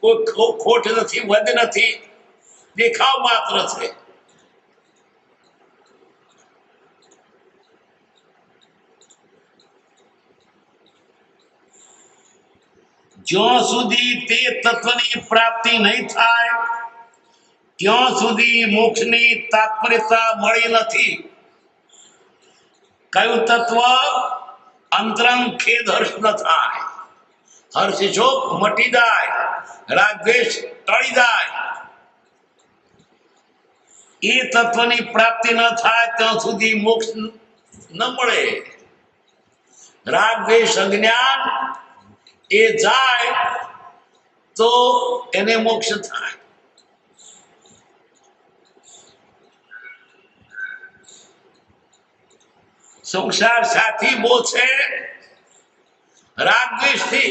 [SPEAKER 1] કોઈ ખોટ નથી, વધ નથી, દેખાવ માત્ર છે. જ્યાં સુધી તે તત્વની પ્રાપ્તિ નહીં થાય ત્યાં સુધી મોક્ષની તાત્પર્યતા મળી નથી. કયું તત્વ? અંતરંગ ખેદ હર્ષ ન થાય, હર્ષ શોક મટી જાય, રાગ દ્વેષ ટળી જાય. એ તત્વની પ્રાપ્તિ ન થાય ત્યાં સુધી મોક્ષ ન મળે. રાગ દ્વેષ અજ્ઞાન એ જાય તો એને મોક્ષ થાય. સંસાર સાથી બહુ છે રાગ દ્વેષ થી.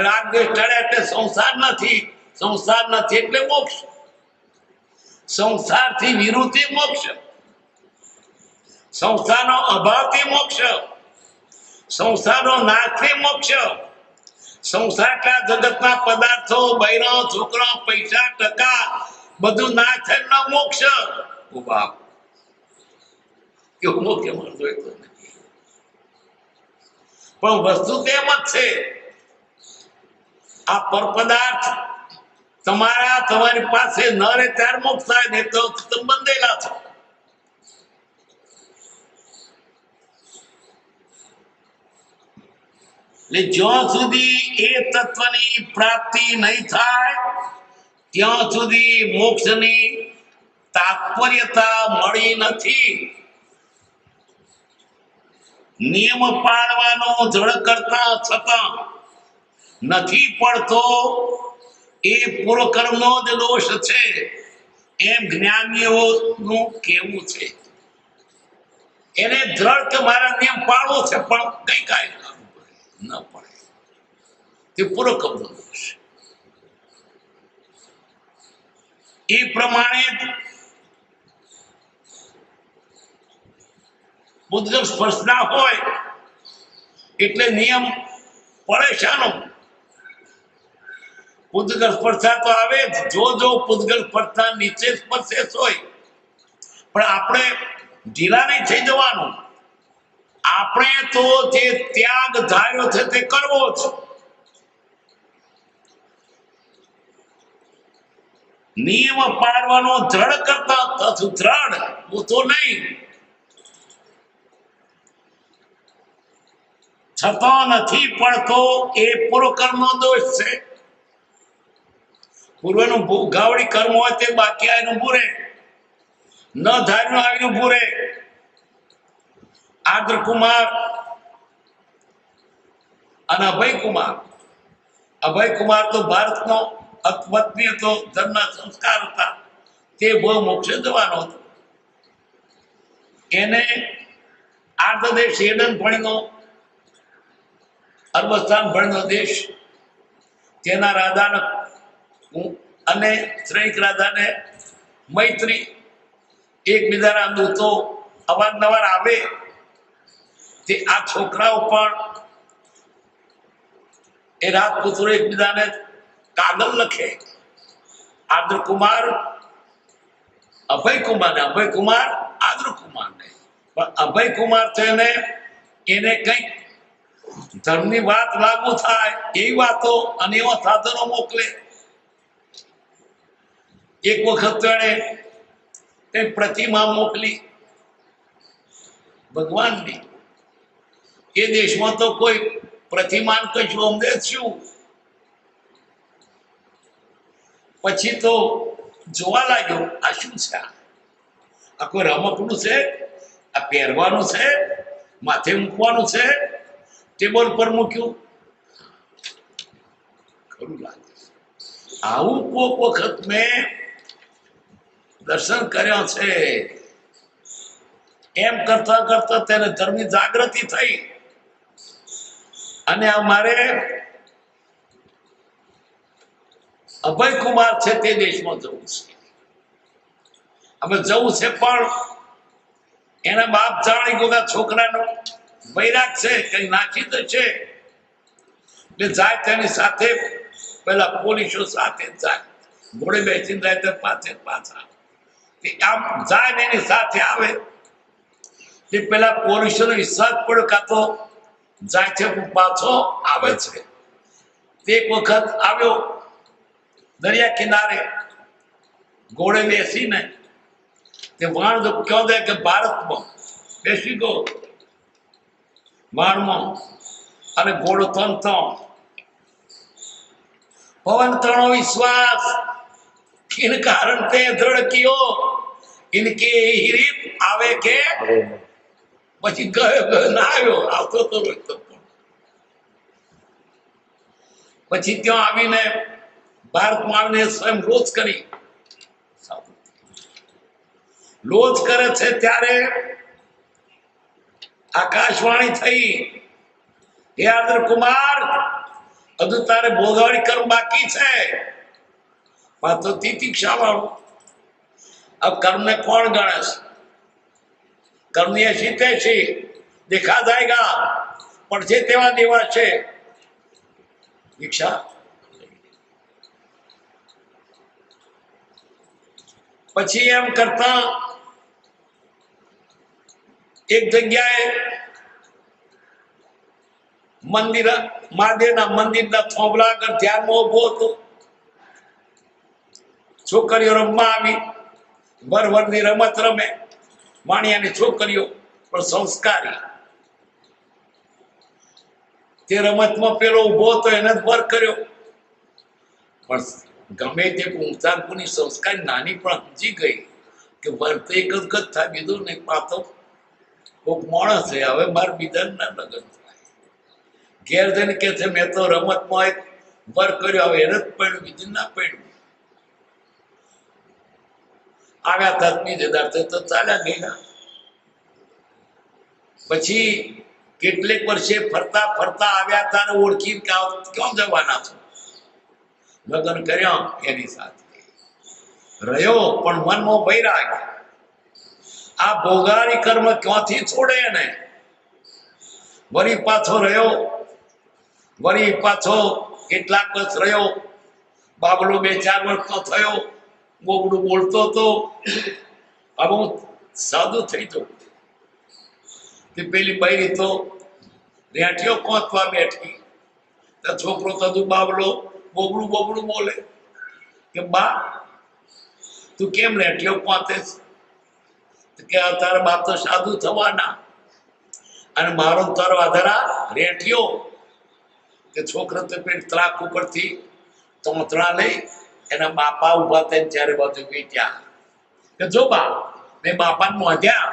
[SPEAKER 1] રાગ દ્વેષ ટળે એટલે સંસાર નથી, સંસાર નથી એટલે મોક્ષ. સંસારથી વિરુદ્ધિ મોક્ષ, સંસારનો અભાવથી મોક્ષ, સંસારનો નાશથી મોક્ષ. સંસારના જગતના પદાર્થો, બૈરા, છોકરા, પૈસા, ટકા બધું નાશ થઈને મોક્ષ. બાપ એવું મોક્ષ મળતો નથી. પણ વસ્તુ તેમ જ છે. આ પર પદાર્થ તમારી પાસે ન રહે ત્યારે મોક્ષ થાય, ને તો તમે બંધેલા છો. એટલે જ્યાં સુધી એ તત્વની પ્રાપ્તિ નહીં થાય ત્યાં સુધી મોક્ષની તાત્પર્યતા મળી નથી. નિયમ પાળવાનો જળ કરતા છતાં નથી પડતો એ પૂર્વકર્મનો જ દોષ છે, એમ જ્ઞાનીઓનું કહેવું છે. એને દ્રઢ કે મારા નિયમ પાળવો છે પણ કઈ કાંઈ ન પડે, તે પૂર્વકર્મનો દોષ. એ પ્રમાણે પૂતગલ સ્પર્શ ના હોય એટલે નિયમ પડે શાનો? પૂતગલ સ્પર્શા તો આવે જ. જો પૂતગલ સ્પર્શા નીચે સ્પર્શેશ હોય, પણ આપણે ઢીલા નહીં થઈ જવાનું. આપણે તો જે ત્યાગ ધાર્યો છે તે કરવો જ. નિયમ પાડવાનો દ્રઢ કરતા દ્રઢ તો નહીં, છતાં નથી પડતો એ પૂર્વકર્મનો દોષ છે. પૂર્વનું ગાવડી કર્મ હોય તે બાકી આવીને પૂરે, ન ધાર્યું આવીને પૂરે. આદ્ર કુમાર અને અભય કુમાર તો ભારતનો પત્ની હતો, ધર્મના સંસ્કાર હતા, તે બહુ મોક્ષે જવાનો હતો. એને આર્ધદેશ એડન ભણીનો, અરબસ્તાન ભણીનો દેશ, તેના રાજાને અને શ્રેષ્ઠ રાજાને મૈત્રી, એકબીજાના દૂતો અવારનવાર આવે. તે આ છોકરાઓ પણ એ રાજપુત્રો એકબીજાને કાગળ લખે. આદ્ર કુમાર અભય કુમાર આદ્ર કુમારને. પણ અભય કુમાર તો એને કઈક ધર્મની વાત લાગુ થાય એવી વાતો અને એવા સાધનો મોકલે. એક વખત એને કઈ પ્રતિમા મોકલી ભગવાનની. એ દેશમાં તો કોઈ પ્રતિમાન કશું અમને શું. પછી તો જોવા લાગ્યો આ શું છે, આ કોઈ રમકડું છે, આ પહેરવાનું છે, માથે મૂકવાનું છે. ટેબલ પર મૂક્યું, ખરું લાગે. આવું કોક વખત મેં દર્શન કર્યા છે. એમ કરતા કરતા તેને ધર્મની જાગૃતિ થઈ. અને અમારે અભય કુમાર છે તે દેશમાં જવું છે. અમે જવું છે, પણ એના બાપ જાણી ગયો છોકરાનો વૈરાગ છે કઈ નાખી દે છે એટલે જાય તેની સાથે પેલા પોલીસો સાથે જ જાય, ઘોડે બેસીને જાય તો પાછા આમ જાય ને એની સાથે આવે તે પેલા પોલીસોનો વિશ્વાસ પડ્યો કાં તો જાય છે પાછો આવે છે. તે એક વખત આવ્યો દરિયા કિનારે ઘોડે બેસીને તે વાણ કહો દે કે ભારતમાં બેસી ગયો વાણમાં અને ઘોડો તણતો પવન તણો વિશ્વાસ किन कारण ते दृढ़ कियो इनके हिरीप आवे के પછી ગયો ના આવ્યો આવતો તો પછી ત્યાં આવીને ભારતમાં આવીને સ્વયં રોજ કરી રોજ કરે છે ત્યારે આકાશવાણી થઈ, હે આદર કુમાર હજુ તારે ભોગવણી કરવું બાકી છે, तो तितिक्षा वालों अब कर्म में कौन गणेश कर्म ऐसी तैसी देखा जाएगा पर जे तेवा देवा છે દીક્ષા. પછી એમ કરતા એક જગ્યાએ મંદિર મહાદેવના મંદિરના થોભલા આગળ ધ્યાનમાં ઉભો હતો. છોકરીઓ રમવા આવી, વરવરની રમત રમે, વાણિયાની છોકરીઓ પણ સંસ્કારી. તે રમતમાં પેલો ઉભો હતો એને જ વર કર્યો, પણ ગમે તે ઊંચાણપુની સંસ્કારી નાની પણ સમજી ગઈ કે વર તો એક જ થાય, બીજું નહીં પાતો કોઈક માણસ છે, હવે મારે બીજા ના લગ્ન થાય. ઘેર જઈને કે છે મેં તો રમતમાં એક વર કર્યો, હવે એને જ પડ્યું, બીજું ના પડ્યું. આવ્યા તત્મી જદાર્થે તો ચાલ્યા ગયા. પછી કેટલેક વર્ષે ફરતા ફરતા આવ્યા તારે ઓળખી ક્યાં જવાના છો, લગ્ન કર્યા એની સાથે રહ્યો પણ મનમાં વૈરાગ. આ ભોગારી કર્મ ક્યાંથી છોડે ને વળી પાછો રહ્યો, વળી પાછો કેટલાક વર્ષ રહ્યો, બાબલો 2-4 વર્ષનો થયો, બોબડું બોલતો હતો. હવે હું સાદું થઈ જઉં કે પેલી બૈરી તો રેઠિયો કોંતવા બેઠી, તો છોકરો તો બાબલો બોબડું બોબડું બોલે કે બા તું કેમ રેઠિયો કોંતે કે તારા બાપ તો સાદું થવાના અને મારો તારો આધારા રેઠિયો. કે છોકરો તો પેલી ત્રાક ઉપરથી તોતરા લઈ એના બાપા ઉભા થઈને ચારે બાજુ વેચ્યા કે જો બા મેં બાપાને મોઢ્યા.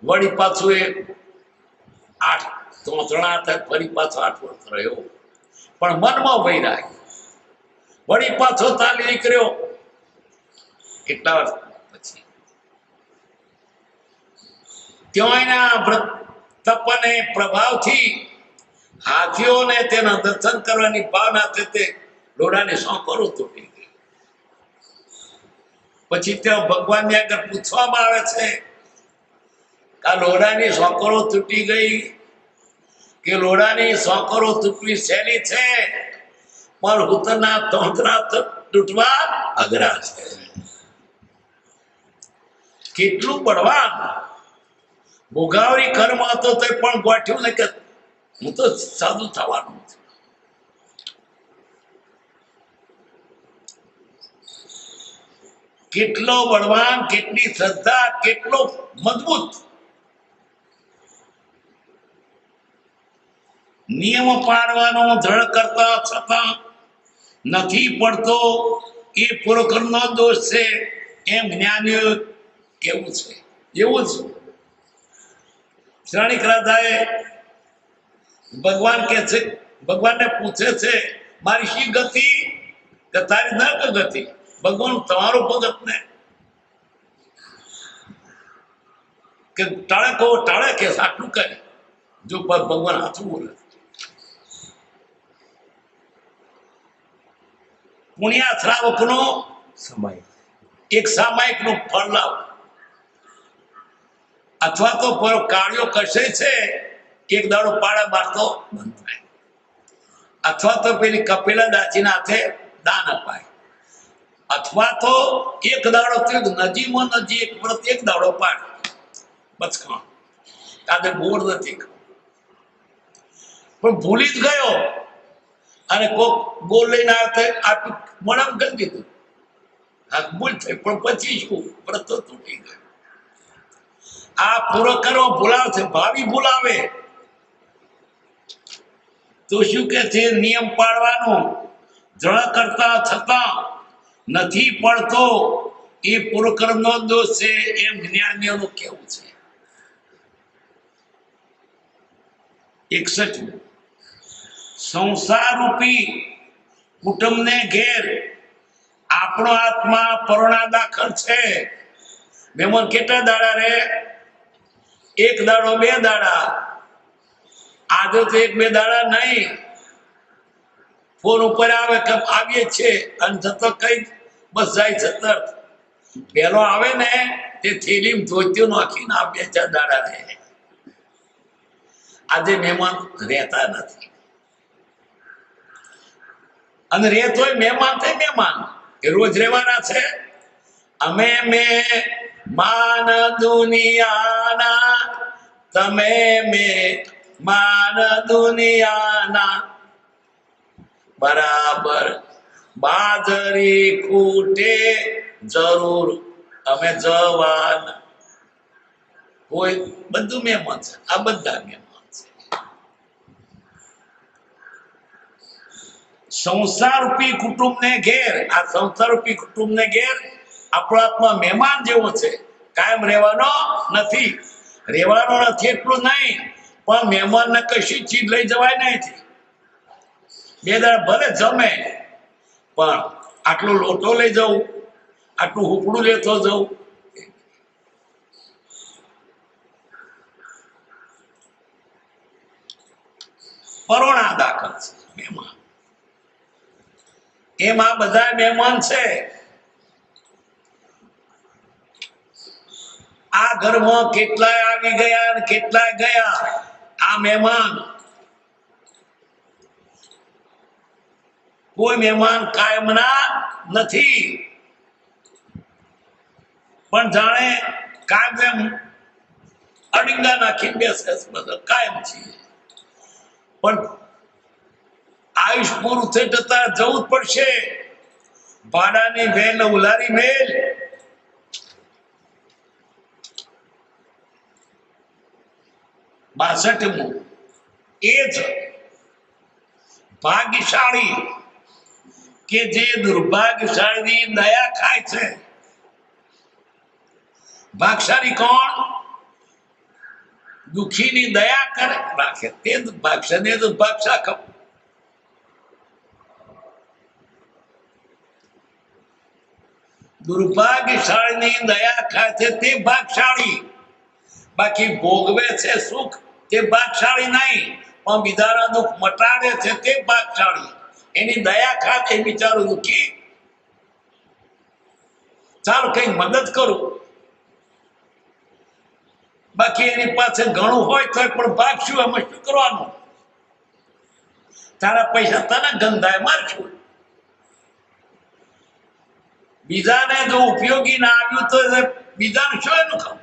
[SPEAKER 1] વળી પાછું એ 8 તોતરા હતા, ફરી પાછો 8 વર્ષ રહ્યો પણ મનમાં વૈરાગ. વળી પાછો તાલી નીકળ્યો કેટલા વર્ષ પછી. ત્યાં એના તપને પ્રભાવથી હાથીઓને તેના દર્શન કરવાની ભાવના તે લોઢાને સોંકરો તૂટી ગઈ. પછી ત્યાં ભગવાનને આગળ પૂછવામાં આવે છે કે આ લોઢાની સોંકરો તૂટી ગઈ કે લોઢાની સોંકરો તૂટવી સહેલી છે પણ હુતરના તોતરા તૂટવા અઘરા છે. કેટલું બળવાન ભોગાવરી કર્મ હતો તો પણ ગોઠ્યું ને કે હું તો સાદું થવાનું છું. કેટલો બળવાન, કેટલી શ્રદ્ધા, કેટલો મજબૂત. નિયમ પાડવાનો દ્રઢ કરતા છતાં નથી પડતો એ પૂર્વકર્મનો દોષ છે એમ જ્ઞાનીઓ કેવું છે. એવું જ શ્રાણિક રાજાએ ભગવાન કે છે, ભગવાનને પૂછે છે મારી શી ગતિ કે તારી નર્ક ગતિ. ભગવાન તમારો ભગત ને કે ટાળે કે આટલું કરે. જો ભગવાન હાથું બોલે પુણ્યા શ્રાવક નો સમય એક સામાયિક નું ફળ લાવ. અથવા તો કાર્યો કશે છે એક દાડો પાડા બારતો બંધ થાય, અથવા તો પેલી કપિલા દાચીના હાથે દાન અપાય, અથવા તો એક દાડો નજીમાં નજી એક વ્રત એક દાડો પાડ બસ ખાણ કાદે બોર નથી પણ ભૂલી જ ગયો અને કોક બોલ લઈને આપી મોડામ કરી દીધું, આ ભૂલ થઈ પણ પછી શું વ્રત તો તૂટી ગયો. આ પૂરો કરવો ભૂલાવશે, ભાવિ ભૂલાવે તો શું કે છે નિયમ પાડવાનું જળ કરતા છતાં નથી પડતો એ પૂર્વકર્મનો દોષ છે એમ જ્ઞાનીઓનું કહેવું છે. 61 સંસાર રૂપી કુટુંબને ઘેર આપણો આત્મા પરોણા દાખલ છે. મેમન કેટલા દાડા રે? એક દાડો બે દાડા, આજે તો એક બે દાડા નહીં, ફોન ઉપર આવે કે આવીએ છે અને જતો કઈ બસ જાય છતર પેલો આવે ને તે થેલીમ ધોત્યો નાખીને આ 2-4 દાડા રહે. આજે મહેમાન રહેતા નથી અને રહેતોય મહેમાન થાય મહેમાન એ રોજ રહેવાના છે. અમે માન દુનિયાના, તમે માન દુનિયાના, બરાબર બાજરી ખૂટે જરૂર અમે જવાન. કોઈ બધું મહેમાન છે, આ બધા મહેમાન છે. સંસાર રૂપી કુટુંબને ઘેર, આ સંસાર રૂપી કુટુંબને ઘેર આપણો આત્મા મહેમાન જેવો છે, કાયમ રહેવાનો નથી. રહેવાનો નથી એટલું નહીં, પણ મહેમાનને કશી ચીજ લઈ જવાય નહીં. 2 દાડા ભલે જમે પણ આટલો લોટો લઈ જવું, આટલું હુકડું લેતો જવું, પરોણા દાખલ છે મહેમાન. એમ આ બધા મહેમાન છે. આ ઘરમાં કેટલાય આવી ગયા અને કેટલાય ગયા. આ મહેમાન, કોઈ મહેમાન કાયમના નથી, પણ જાણે કાયમ અડીંગા નાખીને બેસે બધા કાયમ છીએ. પણ આયુષ પૂરું થઈ જતા જવું જ પડશે. ભાડાની વેલ ઉલારી મેલ, બાસઠમું એ જ ભાગ્યશાળી કે જે દુર્ભાગ્યશાળી દયા ખાય છે. ભાગશાળી કોણ? દુખીની દયા કરે રાખે તે ભાગશાળી. તો ભાગશા ખબર દુર્ભાગ્યશાળીની દયા ખાય છે તે ભાગશાળી. બાકી ભોગવે છે સુખ તે ભાગશાળી નહીં, પણ બીજાના દુઃખ મટાડે છે તે ભાગશાળી. એની દયા ખાતે બિચારો દુઃખી. ચાલો કઈ મદદ કરું, બાકી એની પાસે ઘણું હોય તો પણ ભાગશું. એમાં શું કરવાનું? તારા પૈસા તને ગંધાય મારશું. બીજાને જો ઉપયોગી ના આવ્યું તો બીજાનું શું એનું ખાવું?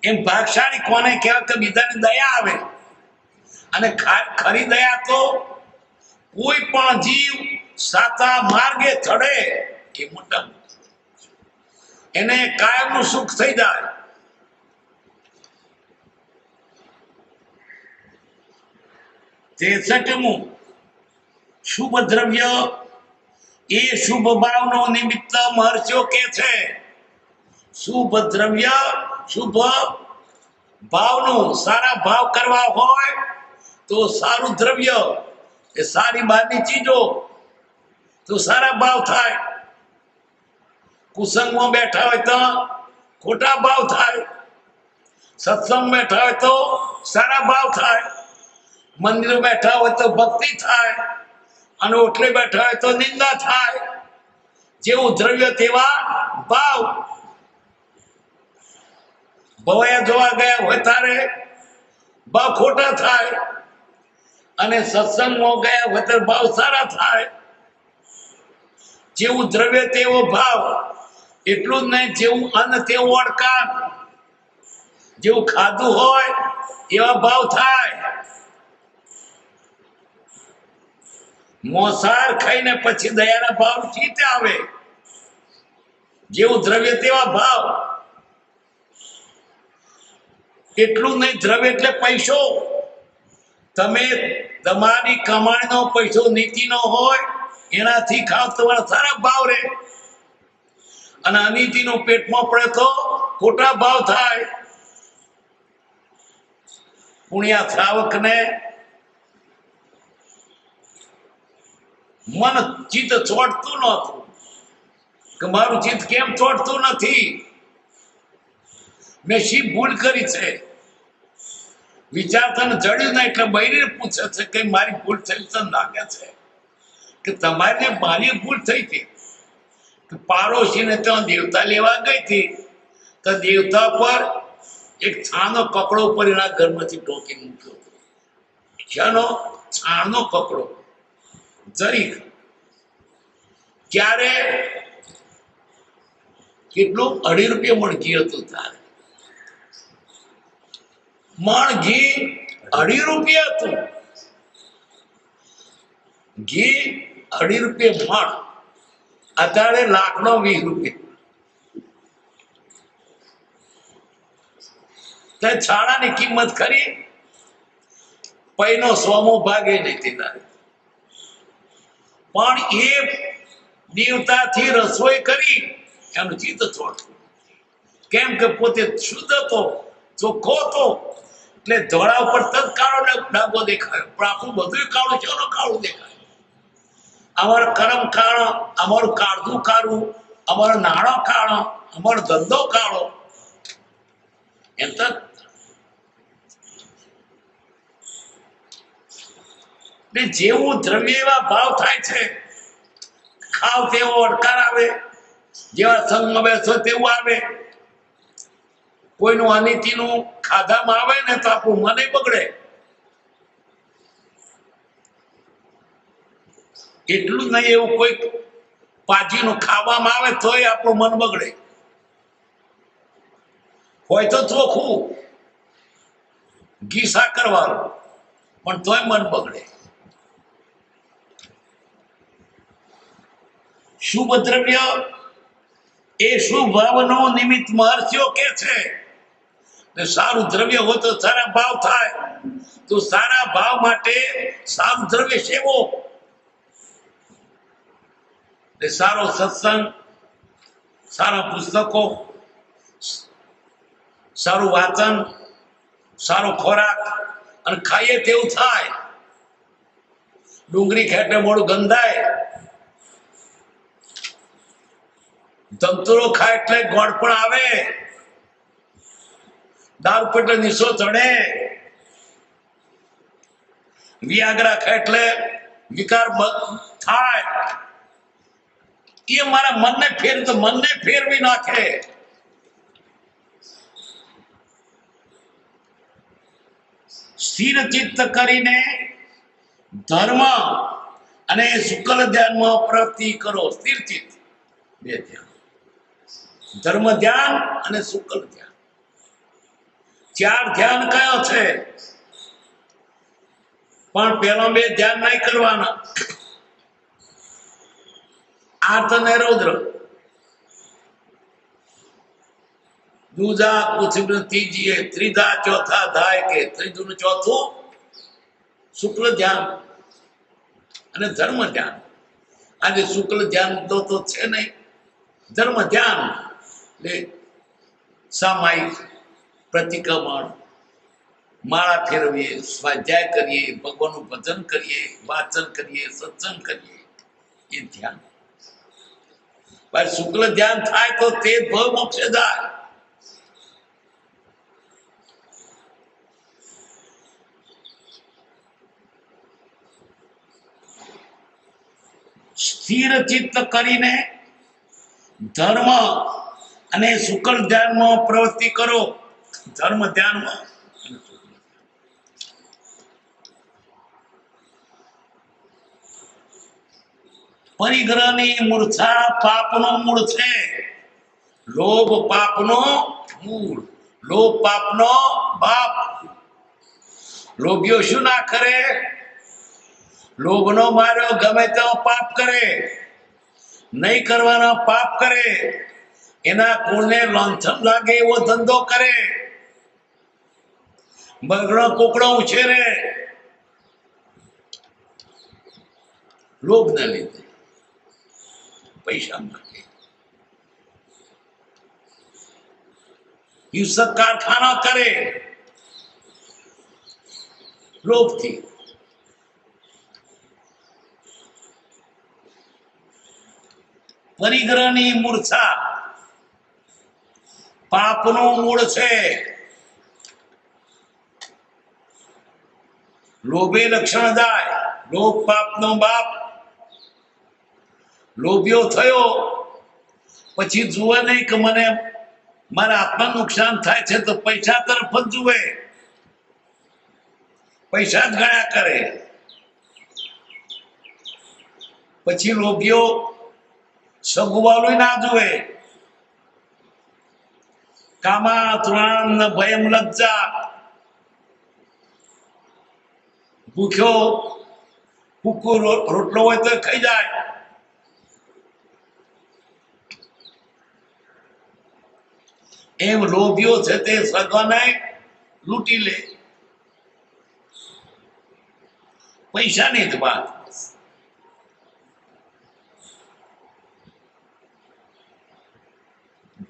[SPEAKER 1] એમ ભાગશાળી કોને કહેવાય? કે બીજાની દયા આવે. અને ખરી દયા તો કોઈ પણ જીવ સાચા માર્ગે ચડે એ મોટા, એને કાયમનું સુખ થઈ જાય. તેસઠમું શુભ દ્રવ્ય એ શુભ ભાવનો નિમિત્ત મહર્ષિઓ કે છે. શુભ દ્રવ્ય શુભ ભાવનું, સારા ભાવ કરવા હોય તો સારું દ્રવ્ય, એ સારી બહારની ચીજો તો સારા ભાવ થાય. કુસંગમાં બેઠા હોય તો ખોટા ભાવ થાય, સત્સંગ બેઠા હોય તો સારા ભાવ થાય, મંદિર બેઠા હોય તો ભક્તિ થાય, અને ઓટલે બેઠા હોય તો નિંદા થાય. જેવું દ્રવ્ય તેવા ભાવ. ભવાયા જોવા ગયા હોય તારે ભાવ ખોટા થાય, અને સત્સંગમાં ગયા હોય ત્યારે ભાવ સારા થાય. જેવું દ્રવ્ય તેવો ભાવ. એટલું જ નહીં, જેવું અન્ન તેવું અડકાન. જેવું ખાધું હોય એવા ભાવ થાય. મોસાર ખાઈને પછી દયાના ભાવ ચીતે આવે. જેવું દ્રવ્ય તેવા ભાવ. એટલું નહીં, દ્રવ્ય એટલે પૈસો. તમે તમારી કમાણીનો પૈસો નીતિનો હોય એનાથી ખાવ તમારા સારા ભાવ રહે, અને અનીતિનો પેટમાં પડે તો ખોટા ભાવ થાય. પુણ્યા શ્રાવકને મન ચિત્ત ચોટતું નહોતું કે મારું ચિત્ત કેમ ચોટતું નથી, મેં શી ભૂલ કરી છે. વિચારતાને જડ્યું ના એટલે બૈરીને પૂછે છે કે મારી ભૂલ થઈ છે. લાગે છે કે તમારી મારી ભૂલ થઈ હતી. કે પાડોશીને ત્યાં દેવતા લેવા ગઈ હતી, તો દેવતા પર એક છાનો કપડો ઉપર એના ઘરમાંથી ઢોકી મૂક્યો હતો. શાનો? છાણનો કપડો, જરીક. ક્યારે? કેટલું? 2.5 રૂપિયા મણ ઘી હતું તારે. મણ ઘી 2.5 રૂપિયા હતું. ઘી 2.5 રૂપિયા મણ. અત્યારે લાખનો 20 રૂપિયા. તે છાણાની કિંમત ખરી? પૈનો 100મો ભાગે નહીં તારે. પણ એ દેવતાથી રસોઈ કરી એનું ચિત્ત છોડતું. કેમ કે પોતે શુદ્ધ હતો, ચોખ્ખો હતો, એટલે ધોળા ઉપર તદ કાળો ડાગો દેખાયો. પણ આપણું બધું કાળું છે, કાળું દેખાય. અમારું કરમ કાળો, અમારું કાળધું કાળું, અમારો નાણો કાળો, અમારો ધંધો કાળો. એમ તો જેવું દ્રવ્ય એવા ભાવ થાય છે. ખાવ તેવો અડકાર આવે, જેવા સંગમાં બેસો તેવું આવે. કોઈનું અનિતિનું ખાધામાં આવે ને તો આપણું મને બગડે. એટલું જ નહીં, એવું કોઈ પાજીનું ખાવામાં આવે તોય આપણું મન બગડે. હોય તો ચોખ્ખું ઘી સાકર વાળું, પણ તોય મન બગડે. શુભ દ્રવ્ય એ શુભ ભાવનો નિમિત્ત મહર્ષિઓ કે છે. સારું દ્રવ્ય હોય તો સારા ભાવ થાય. તો સારા ભાવ માટે સારું દ્રવ્ય સેવો. સારો સત્સંગ, સારા પુસ્તકો, સારું વાંચન, સારો ખોરાક, અને ખાઈએ તેવું થાય. ડુંગળી ખેટે મોડું ગંધાય, ધંતુરો ખાય એટલે ગોળ પણ આવે, દારૂ પેટે નિશો ચડે, વિયાગ્રા ખાય એટલે વિકાર થાય. એ મારા મનને ફેરવી નાખે. સ્થિર ચિત્ત કરીને ધર્મ અને શુક્લ ધ્યાનમાં પ્રવૃત્તિ કરો. સ્થિર ચિત્ત, 2 ધ્યાન. ધર્મ ધ્યાન અને શુક્લ ધ્યાન. 4 ધ્યાન કયો છે? પણ પેલો 2 ધ્યાન નહીં કરવાના. આર્થ અને રૌદ્ર. દૂજા પૃથ્વી ત્રીજીએ, ત્રીજા ચોથા ધાય કે ત્રીજું ચોથું શુક્લ ધ્યાન અને ધર્મ ધ્યાન. આજે શુક્લ ધ્યાન તો છે નહીં. ધર્મ ધ્યાન એટલે સામાયિક પ્રતિક્રમણ, માળા ફેરવીએ, સ્વાધ્યાય કરીએ, ભગવાનનું ભજન કરીએ, વાચન કરીએ, સત્સંગ કરીએ, એ ધ્યાન. શુક્લ ધ્યાન થાય તો તે ભવ મોક્ષે જાય. સ્થિર ચિત્ત કરીને ધર્મ અને શુક્લ ધ્યાનમાં પ્રવૃત્તિ કરો. ધર્મ ધ્યાનમાં પરિગ્રહની મૂર્છા પાપનો મૂળ છે. લોભ પાપનો મૂળ, લોભ પાપનો બાપ. લોભીઓ શું ના કરે? લોભનો માર્યો ગમે તેવો પાપ કરે, નહીં કરવાના પાપ કરે, એના કુળને લોંછન લાગે એવો ધંધો કરે, બગડો કુકડો ઉછેરે, લોભના લીધે પૈસા માટે. હિંસક કારખાના કરે લોભથી. પરિગ્રહની મૂર્છા પાપનું મૂળ છે. લોભે લક્ષણ જાય, લોભ પાપનો બાપ. લોભીઓ થયો પછી જુએ નહીં કે મને મારા આત્મા નુકસાન થાય છે, તો પૈસા તરફ જ જુએ, પૈસા જ ગણ્યા કરે. પછી લોભીઓ સગુવાલું ના જુએ. કામા ત્રાણ ભયમ લજ્જા. ભૂખ્યો ભૂખો રોટલો હોય તો ખાઈ જાય. એમ લોભીઓ છે તે સગવાને લૂંટી લે. પૈસાની જ વાત.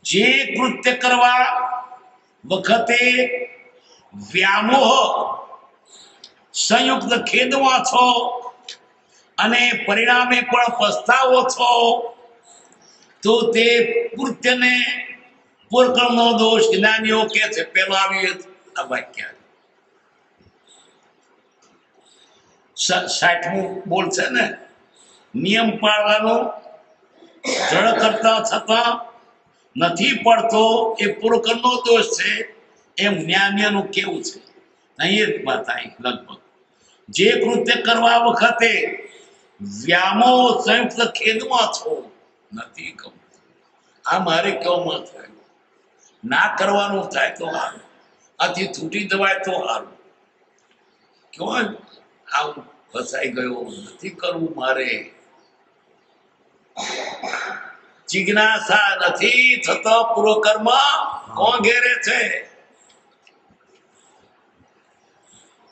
[SPEAKER 1] જે કૃત્ય કરવા વખતે વ્યામોહ સંયુક્ત ખેદમાં છો અને પરિણામે પણ પસ્તાવો છો, તો તે કૃત્યને પૂર્વકર્મનો દોષ જ્ઞાનીઓ કે છે. પેલો આવી આ વાક્ય 60મું બોલ છે ને, નિયમ પાળવાનો જળ કરતા છતાં નથી પડતો એ પૂર્વકર્મનો દોષ છે, એમ જ્ઞાનીઓનું કેવું છે. અહીં એક વાત આવી લગભગ. જે કૃત્ય કરવા વખતે વ્યામોહ સંયુક્ત ખેદમાં છો નથી કહું. આ મારે કેવામાં થાય. ના કરવાનું થાય તો સારું, આથી છૂટી જવાય તો સારું. કેવું આવું ફસાઈ ગયો, નથી કરવું મારે. જિજ્ઞાસા નથી થતો પૂર્વકર્મ કોણ ઘેરે છે,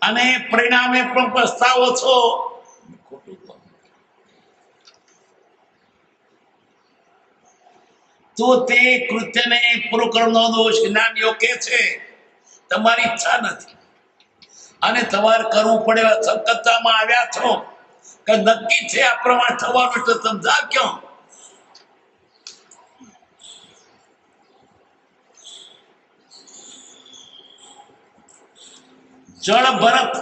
[SPEAKER 1] અને પરિણામે પણ પસ્તાવો છો. તો તે કૃત્યને પૂર્વકર્મનો દોષ જ્ઞાનીઓ કે છે. તમારી ઈચ્છા નથી અને તમારે કરવું પડે સંકલ્પમાં આવ્યા છો કે નક્કી છે આ પ્રમાણે થવાનું, તો તમે જા ક્યાં? જળ ભરત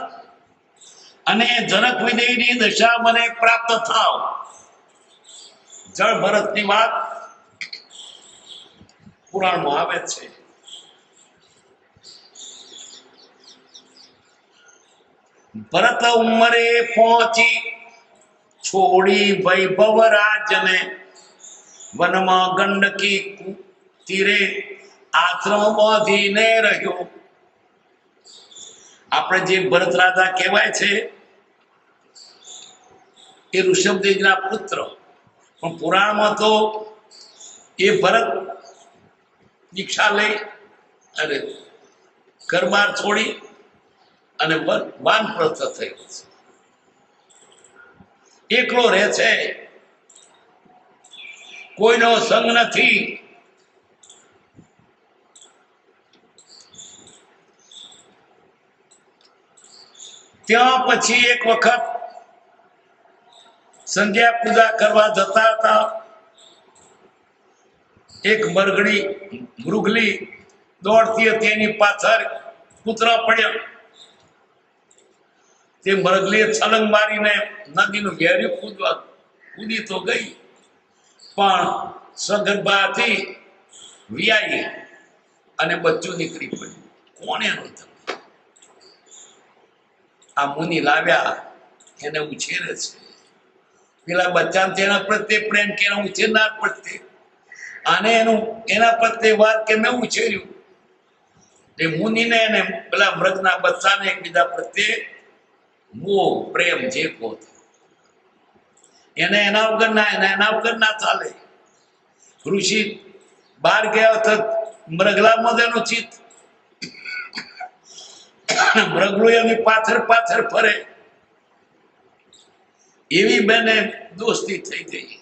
[SPEAKER 1] અને જનક વિજયની દશા મને પ્રાપ્ત થાવ. જળ ભરતની વાત પુરાણમાં આવે છે. ભરત ઉંમરે પહોંચી છોડી વૈભવ રાજને, વનમાં ગંડકી તીરે આશ્રમ બાંધીને રહ્યો. આપણે જે ભરત રાજા કહેવાય છે એ ઋષભદેવના પુત્ર, પણ પુરાણમાં તો એ ભરત દીક્ષા લઈ અને ઘરબાર છોડી અને વાનપ્રસ્થ થયો છે. એકલો રહે છે, કોઈનો સંગ નથી. ત્યાં પછી એક વખત સંધ્યા પૂજા કરવા જતા હતા. એક મૃગલી દોડતી હતી, એની પાછળ કૂતરા પડ્યા. તે મૃગલીએ છલંગ મારીને નદીનું ઘેર્યું કૂદી તો ગઈ, પણ સગર્ભાથી વિયાઈ અને બચ્ચું નીકળી પડ્યું. કોણ એનો તમે? આ મુનિ લાવ્યા, એને ઉછેરે છે. પેલા બચ્ચાને તેના પ્રત્યે પ્રેમ કે એના ઉછેરનાર પ્રત્યે, આને એના પ્રત્યે વાર કે મેં ઉછેર્યું. એ મુનિને એને પેલા મૃગના બચ્ચાને એકબીજા પ્રત્યે મોહ પ્રેમ જે કહો એને એના વગર ના ચાલે. ઋષિ બહાર ગયા તો મૃગલામાં એનું ચિત્ત, મૃગલું એની પાછળ ફરે. એવી બેને દોસ્તી થઈ ગઈ.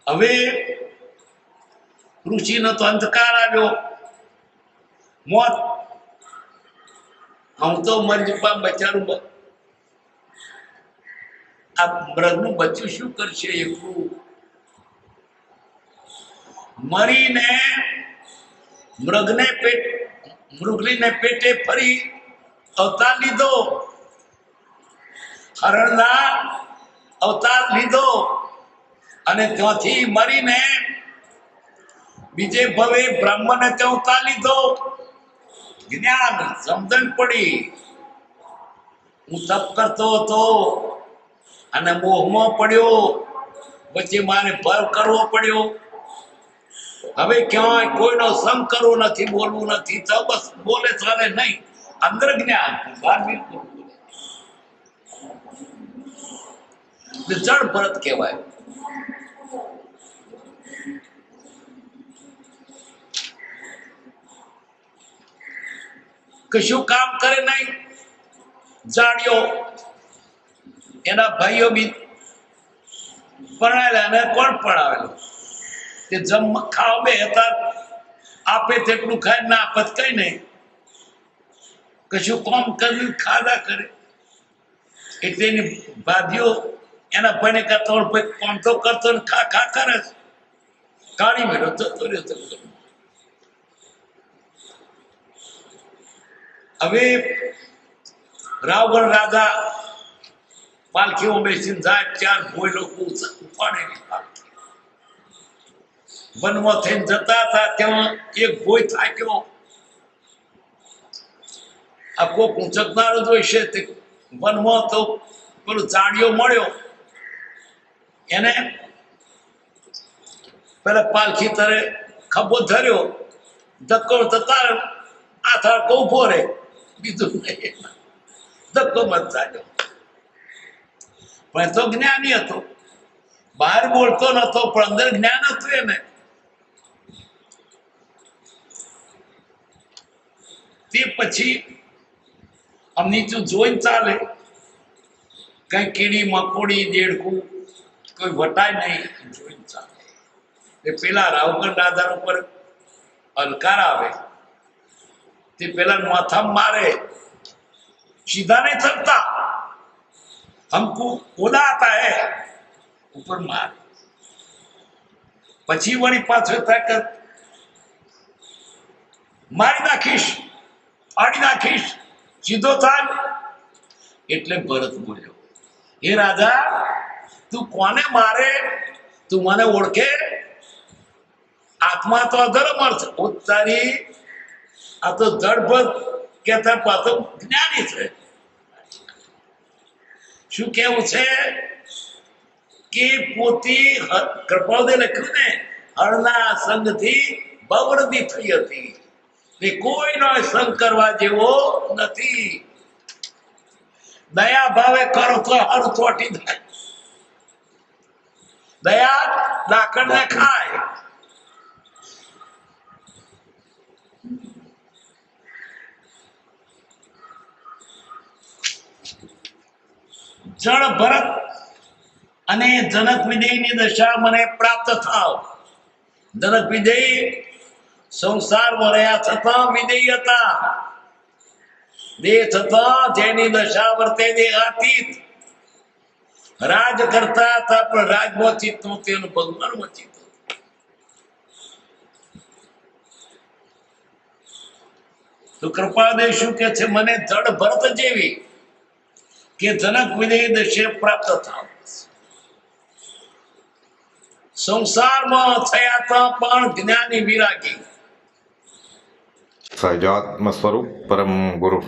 [SPEAKER 1] હવે ઋષિનો તો અંધકાર આવ્યો, મોત. હું તો મંજપા બચારું, આ મૃગનું બચ્ચું શું કરશે? એકલું મરીને મૃગલીને પેટે ફરી અવતાર લીધો, હરણના અવતાર લીધો, અને ત્યાંથી મરીને બીજે ભવે બ્રાહ્મણે અવતાર લીધો. જ્ઞાન સમજણ પડી. હું તપ કરતો હતો અને મોહમાં પડ્યો, પછી મારે ભર કરવો પડ્યો. હવે ક્યાંય કોઈનો સંગ કરવો નથી, બોલવું નથી. તો બસ બોલે ચાલે નહીં. અંદર જ્ઞાન ધાર્મિક જળ ભરત કહેવાય. કશું કામ કરે નહીં. જાડ્યો એના ભાઈઓ બી પરણાયેલા, અને કોણ પરણાવેલો? તે ખાવા બે હતા, આપે તેટલું ખાય, ના આપત કઈ નહીં. કશું કામ કર્યું, ખાધા કરે. એટલે એની ભાભીઓ એના ભાઈને કરતો કામ તો કરતો ને ખા કરે. કાઢી મેળો જતો રહ્યો. હવે રાવણ રાજા પાલખીઓ બેસીને જાય, 4 ભોય લોકો ઉપાડેલી પાલખી વનમાં થઈને જતા હતા. ત્યાં એક ભોય થાક્યો. આ કોક ઊંચકનારો જ હોય છે. તે વનમાં તો પેલો ચાડિયો મળ્યો, એને પેલા પાલખી તરે ખભો ધર્યો, ધક્કો થતા આ થાળકો ઉભો રહે, બીજું નહીં. ધક્કો મત ચાલ્યો. પણ તો જ્ઞાની હતો, બહાર બોલતો નતો, પણ અંદર જ્ઞાન હતું એને. તે પછી આમ નીચું જોઈને ચાલે. કઈ કીડી મકોડી દેડકું કોઈ વટાય નહીં, જોઈને ચાલે. એ પેલા રાવગણ રાજા ઉપર અલકાર આવે, તે પેલા માથા મારે, सीधा नहीं चलता, हमको उड़ाता है, ऊपर मार. પછી વળી પાછો તાકાત મારી નાખીશ, પાડી નાખીશ, સીધો થાય. એટલે ભરત બોલ્યો, હે રાજા, તું કોને મારે? તું મને ઓળખે? આત્મા તો અધર્મ અર્થ ઉતારી, આ તો જડભર કેતા પાછો જ્ઞાની છે. શું કેવું છે કે પોતી કૃપાળે લખ્યું ને, હળના સંગથી બવરદી થઈ હતી, ને કોઈનો સંગ કરવા જેવો નથી. દયા ભાવે કરો તો હર ચોટી જાય. દયા લાકડ ને ખાય. જળ ભરત અને જનક વિજયની દશા મને પ્રાપ્ત થાવ. જનક વિજય સંસાર રહ્યા છતાં વિજય હતા. દેહ છતાં જેની દશા વર્તે દેહાતીત, રાજ કરતા હતા, પણ રાજમાં ચિત્ત તેનું ભગવાનમાં ચિત્ત. તો કૃપાદેવ શું કે છે? મને જળ ભરત જેવી કે જનક વિજય દશે પ્રાપ્ત થાવ. સંસારમાં થયા હતા પણ જ્ઞાની વિરાગી.
[SPEAKER 3] સહજાત્મ સ્વરૂપ પરમ ગુરુ